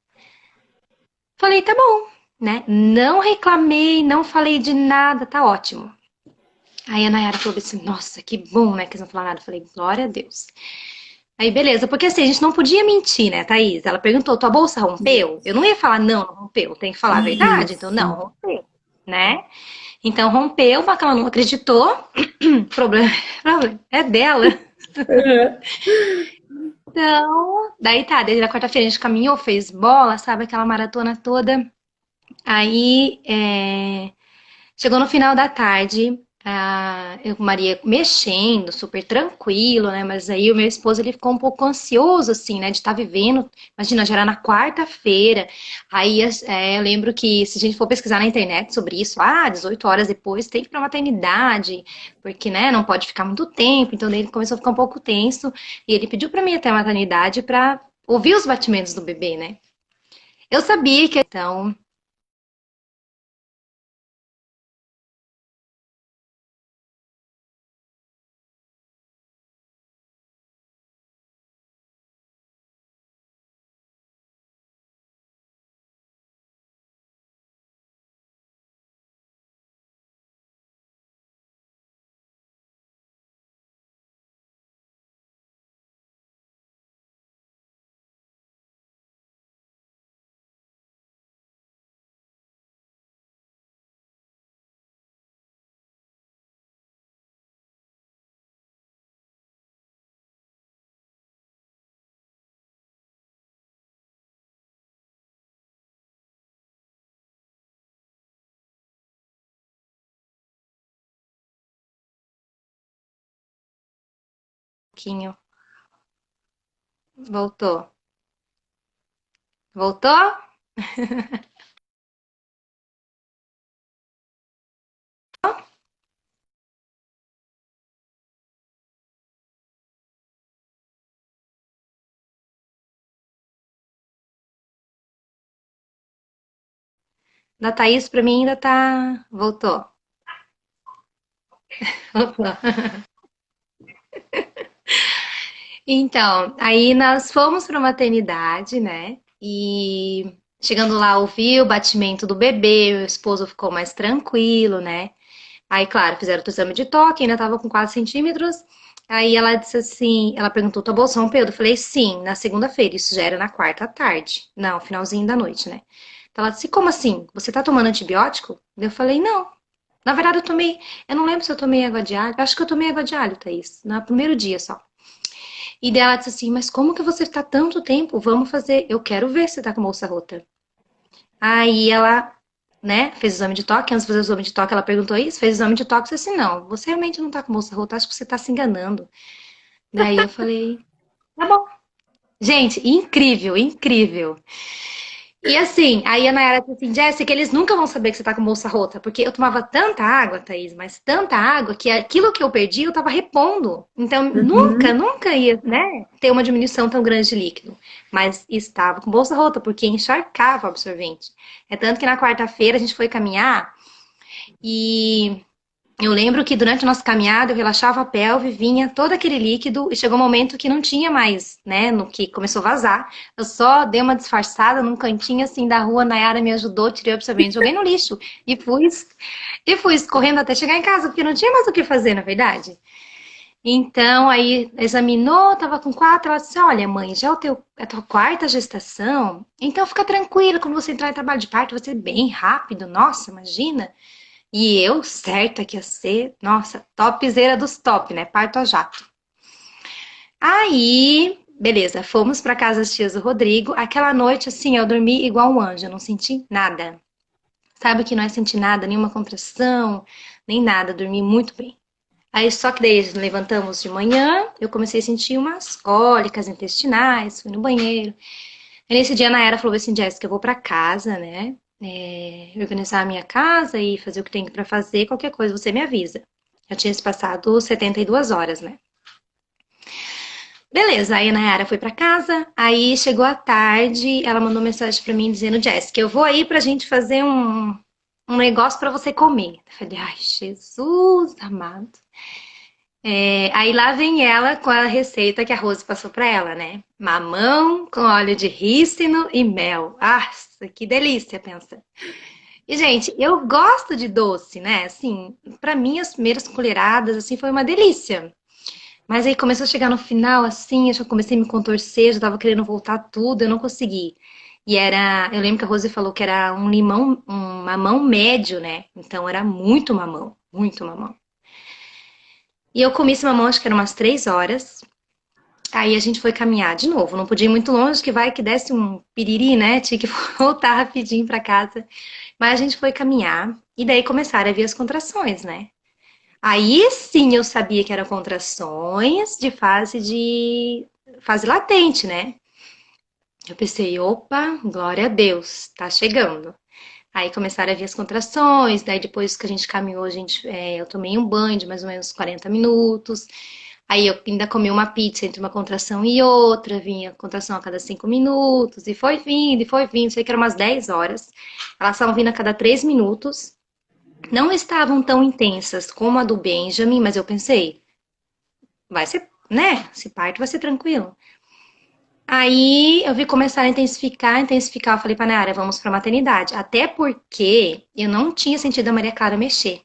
S3: Falei: tá bom, né? Não reclamei, não falei de nada, tá ótimo. Aí a Nayara falou assim: nossa, que bom, né? Que eles não falaram nada. Eu falei: glória a Deus. Aí, beleza, porque assim, a gente não podia mentir, né, Thaís? Ela perguntou: tua bolsa rompeu? Eu não ia falar: não, não rompeu. Tem que falar a verdade. Então, não,
S2: Isso.
S3: rompeu, né? Então, rompeu, mas que ela não acreditou. problema, problema é dela. Então, daí tá, desde a quarta-feira a gente caminhou, fez bola, sabe, aquela maratona toda. Aí, chegou no final da tarde, eu com Maria mexendo, super tranquilo, né? Mas aí o meu esposo ele ficou um pouco ansioso, assim, né? De estar vivendo. Imagina, já era na quarta-feira. Aí eu lembro que se a gente for pesquisar na internet sobre isso, 18 horas depois tem que ir pra maternidade, porque, né? Não pode ficar muito tempo. Então ele começou a ficar um pouco tenso e ele pediu pra mim ir até a maternidade pra ouvir os batimentos do bebê, né? Eu sabia que então pouquinho. Voltou. Voltou? Da Thaís, pra mim, ainda tá. Voltou. Voltou. Então, aí nós fomos pra maternidade, né? E chegando lá, ouvi o batimento do bebê, meu esposo ficou mais tranquilo, né? Aí, claro, fizeram o exame de toque, ainda tava com 4 centímetros. Aí ela disse assim, ela perguntou, tá bom, São Pedro? Eu falei, sim, na segunda-feira, isso já era na quarta à tarde. Não, finalzinho da noite, né? Então ela disse, como assim? Você tá tomando antibiótico? Eu falei, não. Na verdade, eu não lembro se eu tomei água de alho. Eu acho que eu tomei água de alho, Thaís, no primeiro dia só. E daí ela disse assim, mas como que você tá tanto tempo? Vamos fazer, eu quero ver se tá com bolsa rota. Aí ela, né, fez o exame de toque. Antes de fazer o exame de toque, ela perguntou isso, fez o exame de toque e disse assim, não, você realmente não tá com bolsa rota, acho que você tá se enganando. Daí eu falei, tá bom. Gente, incrível, incrível. E assim, aí a Nayara disse assim, Jéssica, eles nunca vão saber que você tá com bolsa rota, porque eu tomava tanta água, Thaís, mas tanta água, que aquilo que eu perdi eu tava repondo. Então, nunca,
S2: Uhum.
S3: nunca ia, né, ter uma diminuição tão grande de líquido. Mas estava com bolsa rota, porque encharcava o absorvente. É tanto que na quarta-feira a gente foi caminhar e eu lembro que durante a nossa caminhada eu relaxava a pelve, vinha todo aquele líquido e chegou um momento que não tinha mais, né, no que começou a vazar. Eu só dei uma disfarçada num cantinho assim da rua, a Nayara me ajudou, tirei o absorvente, joguei no lixo e fui correndo até chegar em casa, porque não tinha mais o que fazer, na verdade. Então, aí examinou, tava com 4, ela disse: Olha, mãe, já é a tua quarta gestação, então fica tranquila, quando você entrar em trabalho de parto, vai ser bem rápido, nossa, imagina. E eu, certa que ia ser, nossa, topzera dos top, né? Parto a jato. Aí, beleza, fomos pra casa das tias do Rodrigo. Aquela noite, assim, eu dormi igual um anjo, eu não senti nada. Sabe que não é sentir nada, nenhuma contração, nem nada, dormi muito bem. Aí, só que daí levantamos de manhã, eu comecei a sentir umas cólicas intestinais, fui no banheiro. Aí, nesse dia, a Nayara falou assim, Jéssica, eu vou pra casa, né? Organizar a minha casa e fazer o que tem pra fazer, qualquer coisa você me avisa. Já tinha se passado 72 horas, né? Beleza, aí a Nayara foi pra casa, aí chegou a tarde, ela mandou mensagem pra mim dizendo, Jéssica, eu vou aí pra gente fazer um negócio pra você comer. Eu falei, ai, Jesus amado. Aí lá vem ela com a receita que a Rose passou pra ela, né? Mamão com óleo de rícino e mel. Nossa, que delícia, pensa. E, gente, eu gosto de doce, né? Assim, pra mim, as primeiras colheradas, assim, foi uma delícia. Mas aí começou a chegar no final, assim, eu já comecei a me contorcer, já tava querendo voltar tudo, eu não consegui. E era, eu lembro que a Rose falou que era um limão, um mamão médio, né? Então era muito mamão, muito mamão. E eu comi esse mamão, acho que era umas 3 horas. Aí a gente foi caminhar de novo. Não podia ir muito longe, que vai que desse um piriri, né? Tinha que voltar rapidinho pra casa. Mas a gente foi caminhar. E daí começaram a vir as contrações, né? Aí sim eu sabia que eram contrações de fase latente, né? Eu pensei, opa, glória a Deus, tá chegando. Aí começaram a vir as contrações, daí depois que a gente caminhou, eu tomei um banho de mais ou menos 40 minutos. Aí eu ainda comi uma pizza entre uma contração e outra, vinha contração a cada 5 minutos, e foi vindo, sei que eram umas 10 horas. Elas estavam vindo a cada 3 minutos. Não estavam tão intensas como a do Benjamin, mas eu pensei, vai ser, né? Esse parto vai ser tranquilo. Aí eu vi começar a intensificar, intensificar. Eu falei pra Nayara, vamos pra maternidade. Até porque eu não tinha sentido a Maria Clara mexer.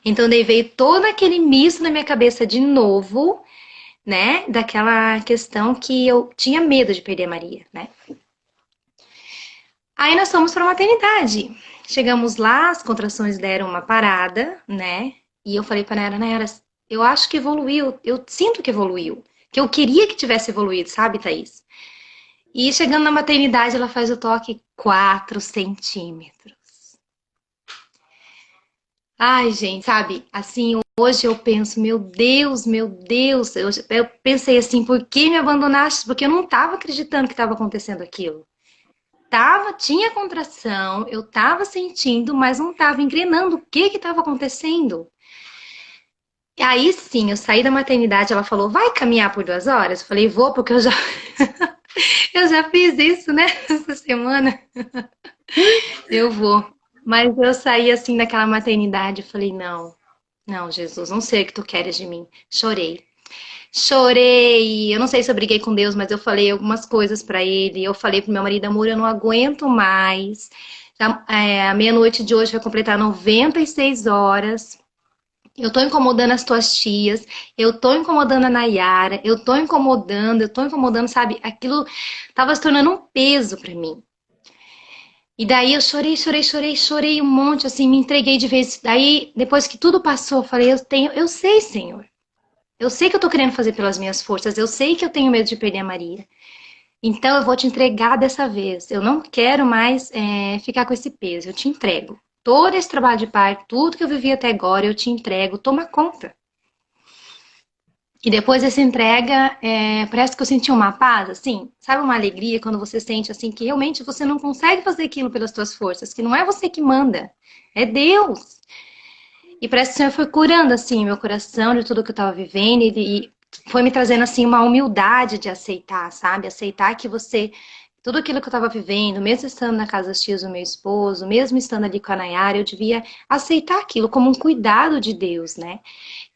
S3: Então daí veio todo aquele misto na minha cabeça de novo, né? Daquela questão que eu tinha medo de perder a Maria, né? Aí nós fomos pra maternidade. Chegamos lá, as contrações deram uma parada, né? E eu falei pra Nayara, Nayara, eu acho que evoluiu, eu sinto que evoluiu. Que eu queria que tivesse evoluído, sabe, Thaís? E chegando na maternidade, ela faz o toque 4 centímetros. Ai, gente, sabe? Assim, Hoje eu penso, meu Deus, eu pensei assim, por que me abandonaste? Porque eu não estava acreditando que estava acontecendo aquilo. Tinha contração, eu estava sentindo, mas não estava engrenando o que estava acontecendo. E aí sim, eu saí da maternidade, ela falou, vai caminhar por 2 horas? Eu falei, vou, porque eu já fiz isso, né, essa semana. Eu vou. Mas eu saí assim daquela maternidade, eu falei, não, não, Jesus, não sei o que tu queres de mim. Chorei. Chorei. Eu não sei se eu briguei com Deus, mas eu falei algumas coisas pra ele. Eu falei pro meu marido, amor, eu não aguento mais. A meia-noite de hoje vai completar 96 horas. Eu tô incomodando as tuas tias, eu tô incomodando a Nayara, eu tô incomodando, sabe? Aquilo tava se tornando um peso pra mim. E daí eu chorei, chorei, chorei, chorei um monte, assim, me entreguei de vez. Daí, depois que tudo passou, eu falei, eu sei, Senhor. Eu sei que eu tô querendo fazer pelas minhas forças, eu sei que eu tenho medo de perder a Maria. Então eu vou te entregar dessa vez. Eu não quero mais ficar com esse peso, eu te entrego. Todo esse trabalho de parto, tudo que eu vivi até agora, eu te entrego, toma conta. E depois dessa entrega, parece que eu senti uma paz, assim, sabe uma alegria quando você sente assim que realmente você não consegue fazer aquilo pelas suas forças, que não é você que manda, é Deus. E parece que o Senhor foi curando assim meu coração de tudo que eu estava vivendo e foi me trazendo assim uma humildade de aceitar, sabe? Aceitar que você tudo aquilo que eu estava vivendo, mesmo estando na casa das tias do meu esposo, mesmo estando ali com a Nayara, eu devia aceitar aquilo como um cuidado de Deus, né?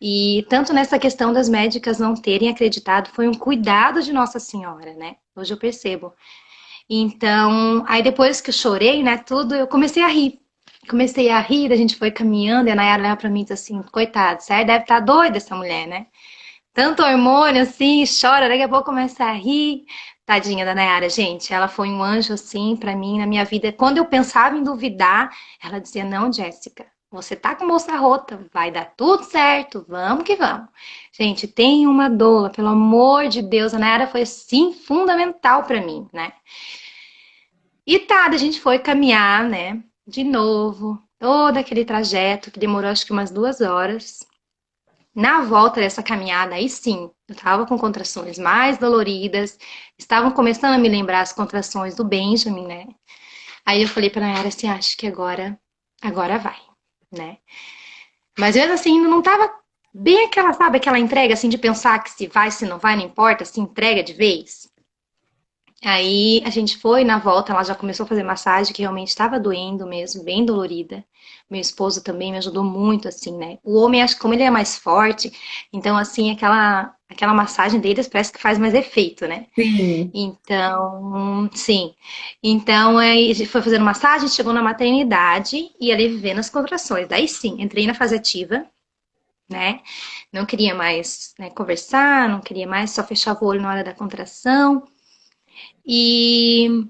S3: E tanto nessa questão das médicas não terem acreditado, foi um cuidado de Nossa Senhora, né? Hoje eu percebo. Então, aí depois que eu chorei, né, tudo, eu comecei a rir. Comecei a rir, a gente foi caminhando, e a Nayara olhava pra mim e disse assim, coitado, sério, deve estar doida essa mulher, né? Tanto hormônio assim, chora, daqui a pouco começa a rir. Tadinha da Nayara, gente, ela foi um anjo assim pra mim na minha vida. Quando eu pensava em duvidar, ela dizia: "Não, Jéssica, você tá com bolsa rota, vai dar tudo certo, vamos que vamos". Gente, tem uma doula, pelo amor de Deus, a Nayara foi assim fundamental pra mim, né? E tá, a gente foi caminhar, né? De novo, todo aquele trajeto que demorou acho que umas 2 horas. Na volta dessa caminhada, aí sim, eu tava com contrações mais doloridas, estavam começando a me lembrar as contrações do Benjamin, né? Aí eu falei pra Nayara assim, acho que agora vai, né? Mas mesmo assim, ainda não tava bem aquela, sabe, aquela entrega assim de pensar que se vai, se não vai, não importa, se entrega de vez. Aí a gente foi, na volta ela já começou a fazer massagem, que realmente estava doendo mesmo, bem dolorida. Meu esposo também me ajudou muito, assim, né? O homem, acho que como ele é mais forte, então, assim, aquela massagem deles parece que faz mais efeito, né?
S2: Sim.
S3: Então, sim. Então, aí a gente foi fazendo massagem, chegou na maternidade e ali vivendo as contrações. Daí sim, entrei na fase ativa, né? Não queria mais, né, conversar, não queria mais, só fechava o olho na hora da contração. E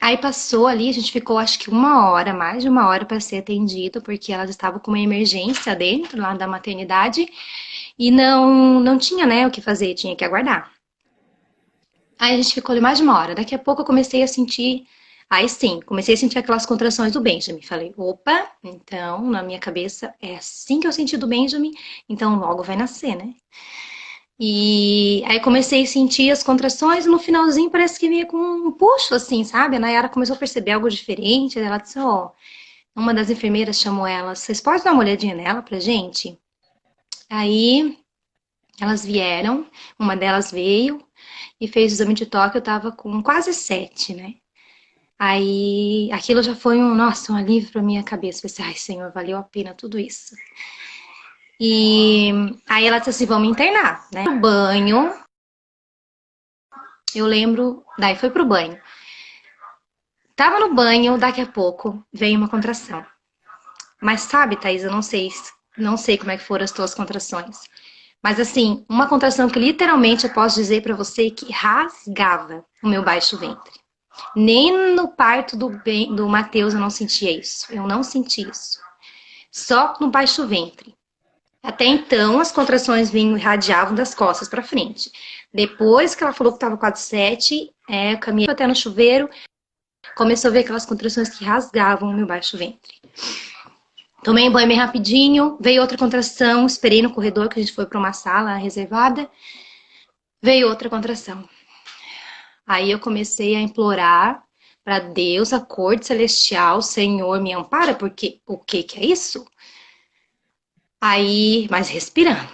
S3: aí passou ali, a gente ficou acho que 1 hora, mais de 1 hora para ser atendido, porque elas estavam com uma emergência dentro lá da maternidade e não tinha, né, o que fazer, tinha que aguardar. Aí a gente ficou ali mais de 1 hora. Daqui a pouco eu comecei a sentir, aí sim, comecei a sentir aquelas contrações do Benjamin. Falei, opa, então na minha cabeça é assim que eu senti do Benjamin, então logo vai nascer, né? E aí comecei a sentir as contrações e no finalzinho parece que vinha com um puxo, assim, sabe? A Nayara começou a perceber algo diferente. Ela disse, ó, uma das enfermeiras chamou ela, vocês podem dar uma olhadinha nela pra gente? Aí elas vieram, uma delas veio e fez o exame de toque, eu tava com quase 7, né? Aí aquilo já foi nossa, um alívio pra minha cabeça. Pensei, ai, Senhor, valeu a pena tudo isso. E aí ela disse assim, vamos internar, né? No banho, eu lembro, daí foi pro banho. Tava no banho, daqui a pouco veio uma contração. Mas sabe, Thaís, eu não sei como é que foram as tuas contrações. Mas assim, uma contração que literalmente eu posso dizer pra você que rasgava o meu baixo ventre. Nem no parto do Mateus eu não sentia isso. Eu não senti isso. Só no baixo ventre. Até então, as contrações vinham irradiavam das costas pra frente. Depois que ela falou que tava quase 7, eu caminhei até no chuveiro, começou a ver aquelas contrações que rasgavam o meu baixo ventre. Tomei um banho bem rapidinho, veio outra contração, esperei no corredor que a gente foi para uma sala reservada, veio outra contração. Aí eu comecei a implorar para Deus, a corte celestial, Senhor, me ampara, porque o que que é isso? Aí, mas respirando,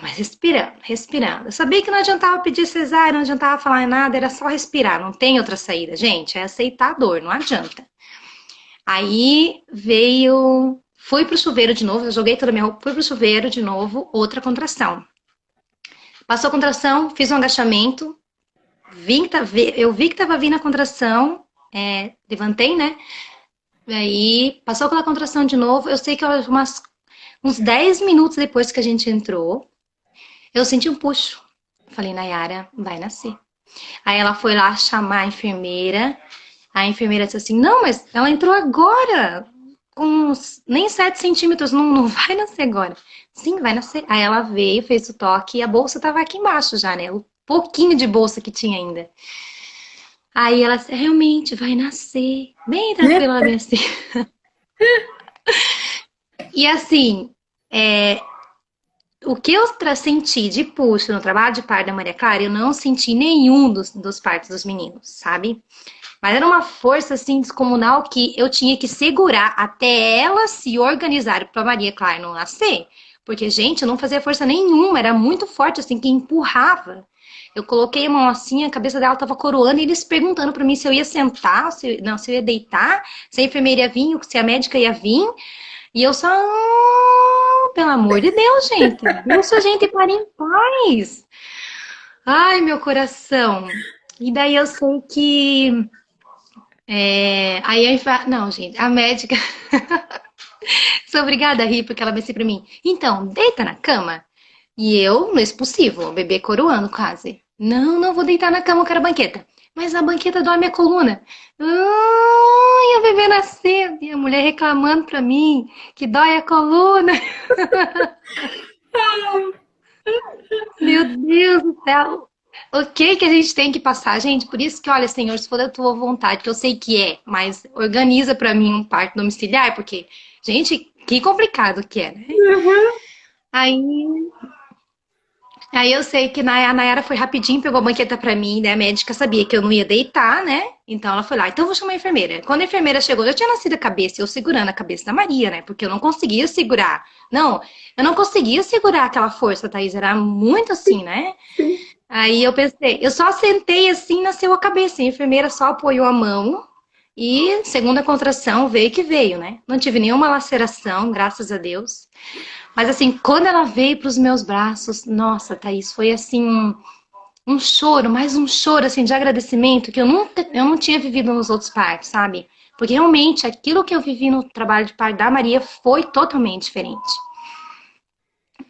S3: respirando. Eu sabia que não adiantava pedir cesárea, não adiantava falar nada, era só respirar, não tem outra saída, gente, é aceitar a dor, não adianta. Aí veio, fui pro chuveiro de novo, eu joguei toda a minha roupa, fui pro chuveiro de novo, outra contração. Passou a contração, fiz um agachamento, eu vi que tava vindo a contração, levantei, né? Aí passou pela contração de novo, eu sei que uns 10 minutos depois que a gente entrou, eu senti um puxo. Falei, Nayara, vai nascer. Aí ela foi lá chamar a enfermeira disse assim, não, mas ela entrou agora, com nem 7 centímetros, não vai nascer agora. Sim, vai nascer. Aí ela veio, fez o toque e a bolsa tava aqui embaixo já, né? O pouquinho de bolsa que tinha ainda. Aí ela disse, realmente, vai nascer. Bem tranquila, ela bem assim. E assim, o que eu senti de puxo no trabalho de parto da Maria Clara, eu não senti nenhum dos partos dos meninos, sabe? Mas era uma força assim descomunal que eu tinha que segurar até ela se organizar para Maria Clara não nascer. Porque, gente, eu não fazia força nenhuma, era muito forte, assim, que empurrava. Eu coloquei a mão assim, a cabeça dela tava coroando, e eles perguntando para mim se eu ia sentar, se eu ia deitar, se a enfermeira ia vir, se a médica ia vir. E eu só, pelo amor de Deus, gente, deixa a gente parar em paz. Ai, meu coração. E daí eu sei que não, gente, a médica. Sou obrigada a rir porque ela disse pra mim: então, deita na cama. E eu, no expulsivo, o bebê coroando quase. Não, não vou deitar na cama, eu quero a banqueta. Mas a banqueta dói minha coluna. Ai, a bebê nasceu. E a mulher reclamando pra mim que dói a coluna. Meu Deus do céu. O que que a gente tem que passar, gente? Por isso que, olha, Senhor, se for da tua vontade, que eu sei que é, mas organiza pra mim um parto domiciliar, porque, gente, que complicado que é, né? Aí, aí eu sei que a Nayara foi rapidinho, pegou a banqueta pra mim, né? A médica sabia que eu não ia deitar, né? Então ela foi lá, então eu vou chamar a enfermeira. Quando a enfermeira chegou, eu tinha nascido a cabeça, eu segurando a cabeça da Maria, né? Porque eu não conseguia segurar. Não, eu não conseguia segurar aquela força, Thaís, era muito assim, né? Aí eu pensei, eu só sentei assim, nasceu a cabeça. A enfermeira só apoiou a mão e, segunda contração, veio que veio, né? Não tive nenhuma laceração, graças a Deus. Mas assim, quando ela veio para os meus braços, nossa, Thaís, foi assim um choro, mais um choro assim de agradecimento que eu não tinha vivido nos outros partos, sabe? Porque realmente aquilo que eu vivi no trabalho de parto da Maria foi totalmente diferente.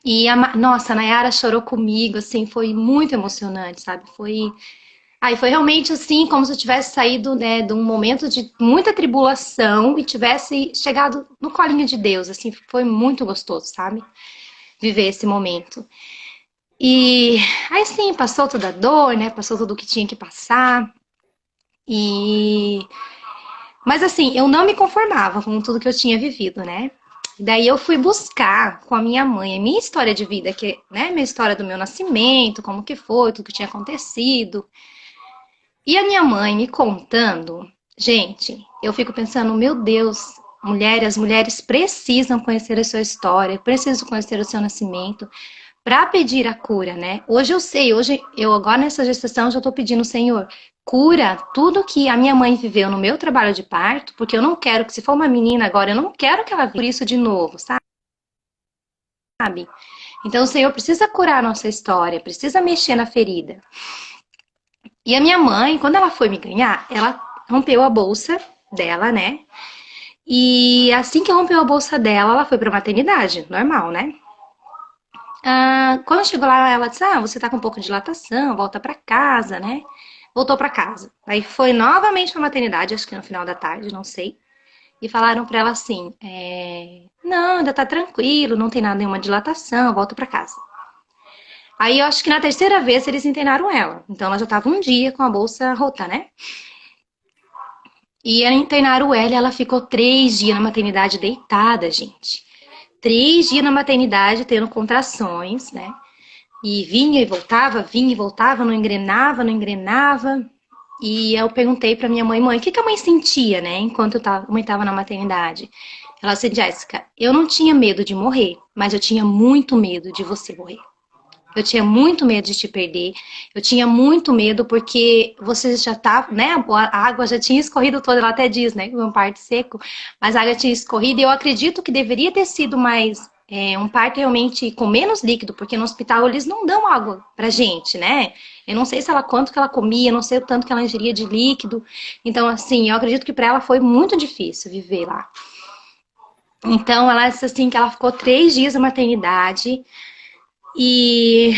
S3: E nossa, a Nayara chorou comigo, assim, foi muito emocionante, sabe? Foi realmente assim, como se eu tivesse saído, né, de um momento de muita tribulação e tivesse chegado no colinho de Deus, assim, foi muito gostoso, sabe? Viver esse momento. E aí sim, passou toda a dor, né? Passou tudo o que tinha que passar. E mas assim, eu não me conformava com tudo que eu tinha vivido, né? Daí eu fui buscar com a minha mãe a minha história de vida, que, né, minha história do meu nascimento, como que foi, tudo que tinha acontecido. E a minha mãe me contando, gente, eu fico pensando, meu Deus, as mulheres precisam conhecer a sua história, precisam conhecer o seu nascimento para pedir a cura, né? Hoje eu sei, hoje eu agora nessa gestação já estou pedindo, Senhor, cura tudo que a minha mãe viveu no meu trabalho de parto, porque eu não quero que se for uma menina agora, eu não quero que ela viva isso de novo, sabe? Então o Senhor precisa curar a nossa história, precisa mexer na ferida. E a minha mãe, quando ela foi me ganhar, ela rompeu a bolsa dela, né? E assim que rompeu a bolsa dela, ela foi pra maternidade, normal, né? Quando chegou lá, ela disse: você tá com um pouco de dilatação, volta pra casa, né? Voltou pra casa. Aí foi novamente pra maternidade, acho que no final da tarde, não sei. E falaram pra ela assim: não, ainda tá tranquilo, não tem nada, nenhuma dilatação, volta pra casa. Aí eu acho que na terceira vez eles internaram ela. Então ela já tava um dia com a bolsa rota, né? E internaram ela e ela ficou 3 dias na maternidade deitada, gente. 3 dias na maternidade tendo contrações, né? E vinha e voltava, não engrenava, não engrenava. E eu perguntei pra minha mãe, o que que a mãe sentia, né? Enquanto a mãe tava na maternidade. Ela disse, Jéssica, eu não tinha medo de morrer, mas eu tinha muito medo de você morrer. Eu tinha muito medo de te perder. Eu tinha muito medo porque você já tá, né? A água já tinha escorrido toda. Ela até diz, né? Um parto seco, mas a água tinha escorrido. E eu acredito que deveria ter sido mais um parto realmente com menos líquido, porque no hospital eles não dão água pra gente, né? Eu não sei se ela quanto que ela comia, não sei o tanto que ela ingeria de líquido. Então, assim, eu acredito que para ela foi muito difícil viver lá. Então, ela disse assim que ela ficou 3 dias na maternidade. E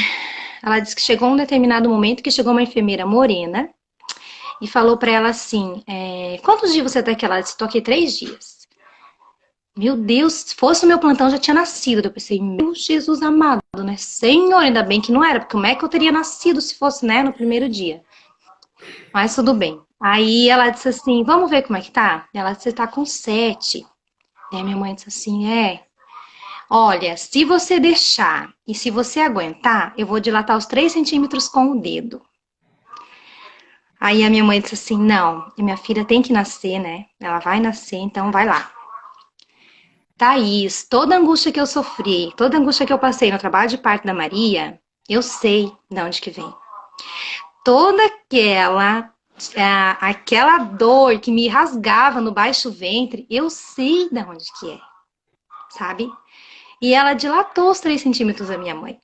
S3: ela disse que chegou um determinado momento que chegou uma enfermeira morena e falou pra ela assim, quantos dias você tá aqui? Ela disse, tô aqui 3 dias. Meu Deus, se fosse o meu plantão já tinha nascido. Eu pensei, meu Jesus amado, né? Senhor, ainda bem que não era, porque como é que eu teria nascido se fosse, né, no primeiro dia? Mas tudo bem. Aí ela disse assim, vamos ver como é que tá? Ela disse, você tá com 7. Aí minha mãe disse assim, olha, se você deixar e se você aguentar, eu vou dilatar os 3 centímetros com o dedo. Aí a minha mãe disse assim, não, minha filha tem que nascer, né? Ela vai nascer, então vai lá. Thaís, toda a angústia que eu sofri, toda a angústia que eu passei no trabalho de parto da Maria, eu sei de onde que vem. Toda aquela dor que me rasgava no baixo ventre, eu sei de onde que é, sabe? E ela dilatou os 3 centímetros da minha mãe.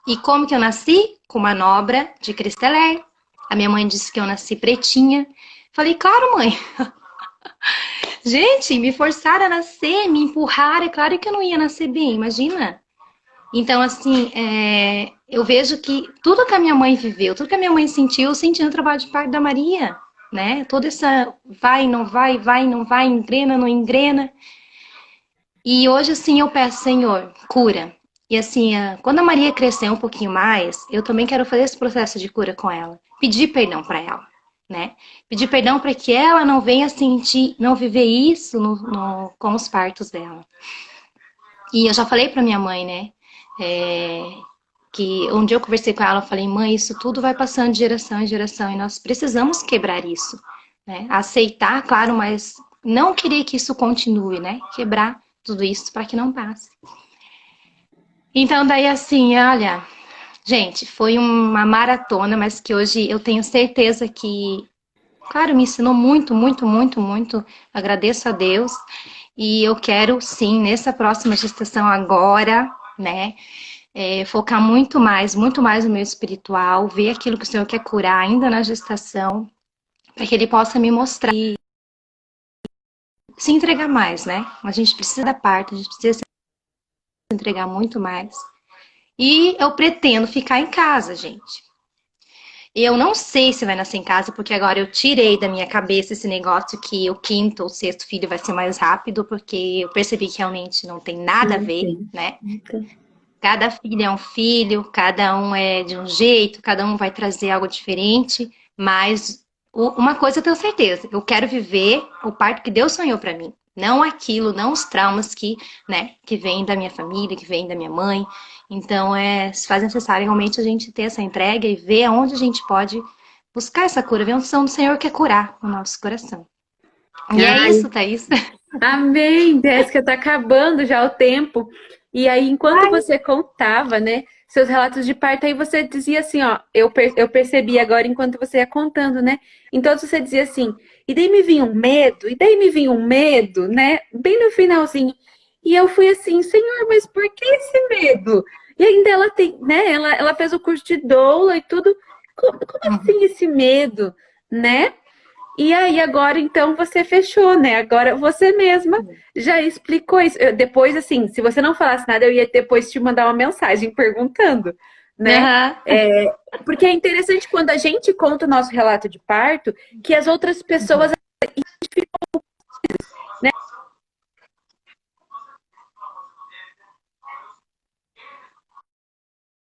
S3: E como que eu nasci? Com manobra de Cristeler. A minha mãe disse que eu nasci pretinha. Falei, claro, mãe. Gente, me forçaram a nascer, me empurraram. É claro que eu não ia nascer bem, imagina. Então, assim, eu vejo que tudo que a minha mãe viveu, tudo que a minha mãe sentiu, eu senti no trabalho de parto da Maria, né? Toda essa vai, não vai, vai, não vai, engrena, não engrena. E hoje, assim, eu peço, Senhor, cura. E assim, quando a Maria crescer um pouquinho mais, eu também quero fazer esse processo de cura com ela. Pedir perdão para ela, né? Pedir perdão para que ela não venha sentir, não viver isso com os partos dela. E eu já falei para minha mãe, né? Que um dia eu conversei com ela, eu falei, mãe, isso tudo vai passando de geração em geração e nós precisamos quebrar isso, né? Aceitar, claro, mas não querer que isso continue, né? Quebrar tudo isso para que não passe. Então, daí assim, olha, gente, foi uma maratona, mas que hoje eu tenho certeza que, claro, me ensinou muito, muito, muito, muito. Agradeço a Deus. E eu quero, sim, nessa próxima gestação agora, né, focar muito mais no meu espiritual, ver aquilo que o Senhor quer curar ainda na gestação, para que Ele possa me mostrar e se entregar mais, né? A gente precisa da parte, a gente precisa se entregar muito mais. E eu pretendo ficar em casa, gente. Eu não sei se vai nascer em casa, porque agora eu tirei da minha cabeça esse negócio que o 5º ou 6º filho vai ser mais rápido, porque eu percebi que realmente não tem nada a ver, né? Cada filho é um filho, cada um é de um jeito, cada um vai trazer algo diferente, mas uma coisa eu tenho certeza, eu quero viver o parto que Deus sonhou para mim. Não aquilo, não os traumas que, né, que vêm da minha família, que vêm da minha mãe. Então, se faz necessário realmente a gente ter essa entrega e ver aonde a gente pode buscar essa cura, ver onde o Senhor quer curar o nosso coração. E é isso, Thaís.
S2: Amém, Jéssica, tá acabando já o tempo. E aí, enquanto você contava, né, seus relatos de parto, aí você dizia assim, ó, eu percebi agora enquanto você ia contando, né? Então você dizia assim, e daí me vinha um medo, e daí me vinha um medo, né? Bem no finalzinho. E eu fui assim, Senhor, mas por que esse medo? E ainda ela tem, né? Ela fez o curso de doula e tudo. Como assim esse medo, né? E aí agora então você fechou, né? Agora você mesma já explicou isso. Depois, assim, se você não falasse nada, eu ia depois te mandar uma mensagem perguntando, né? Porque é interessante quando a gente conta o nosso relato de parto, que as outras pessoas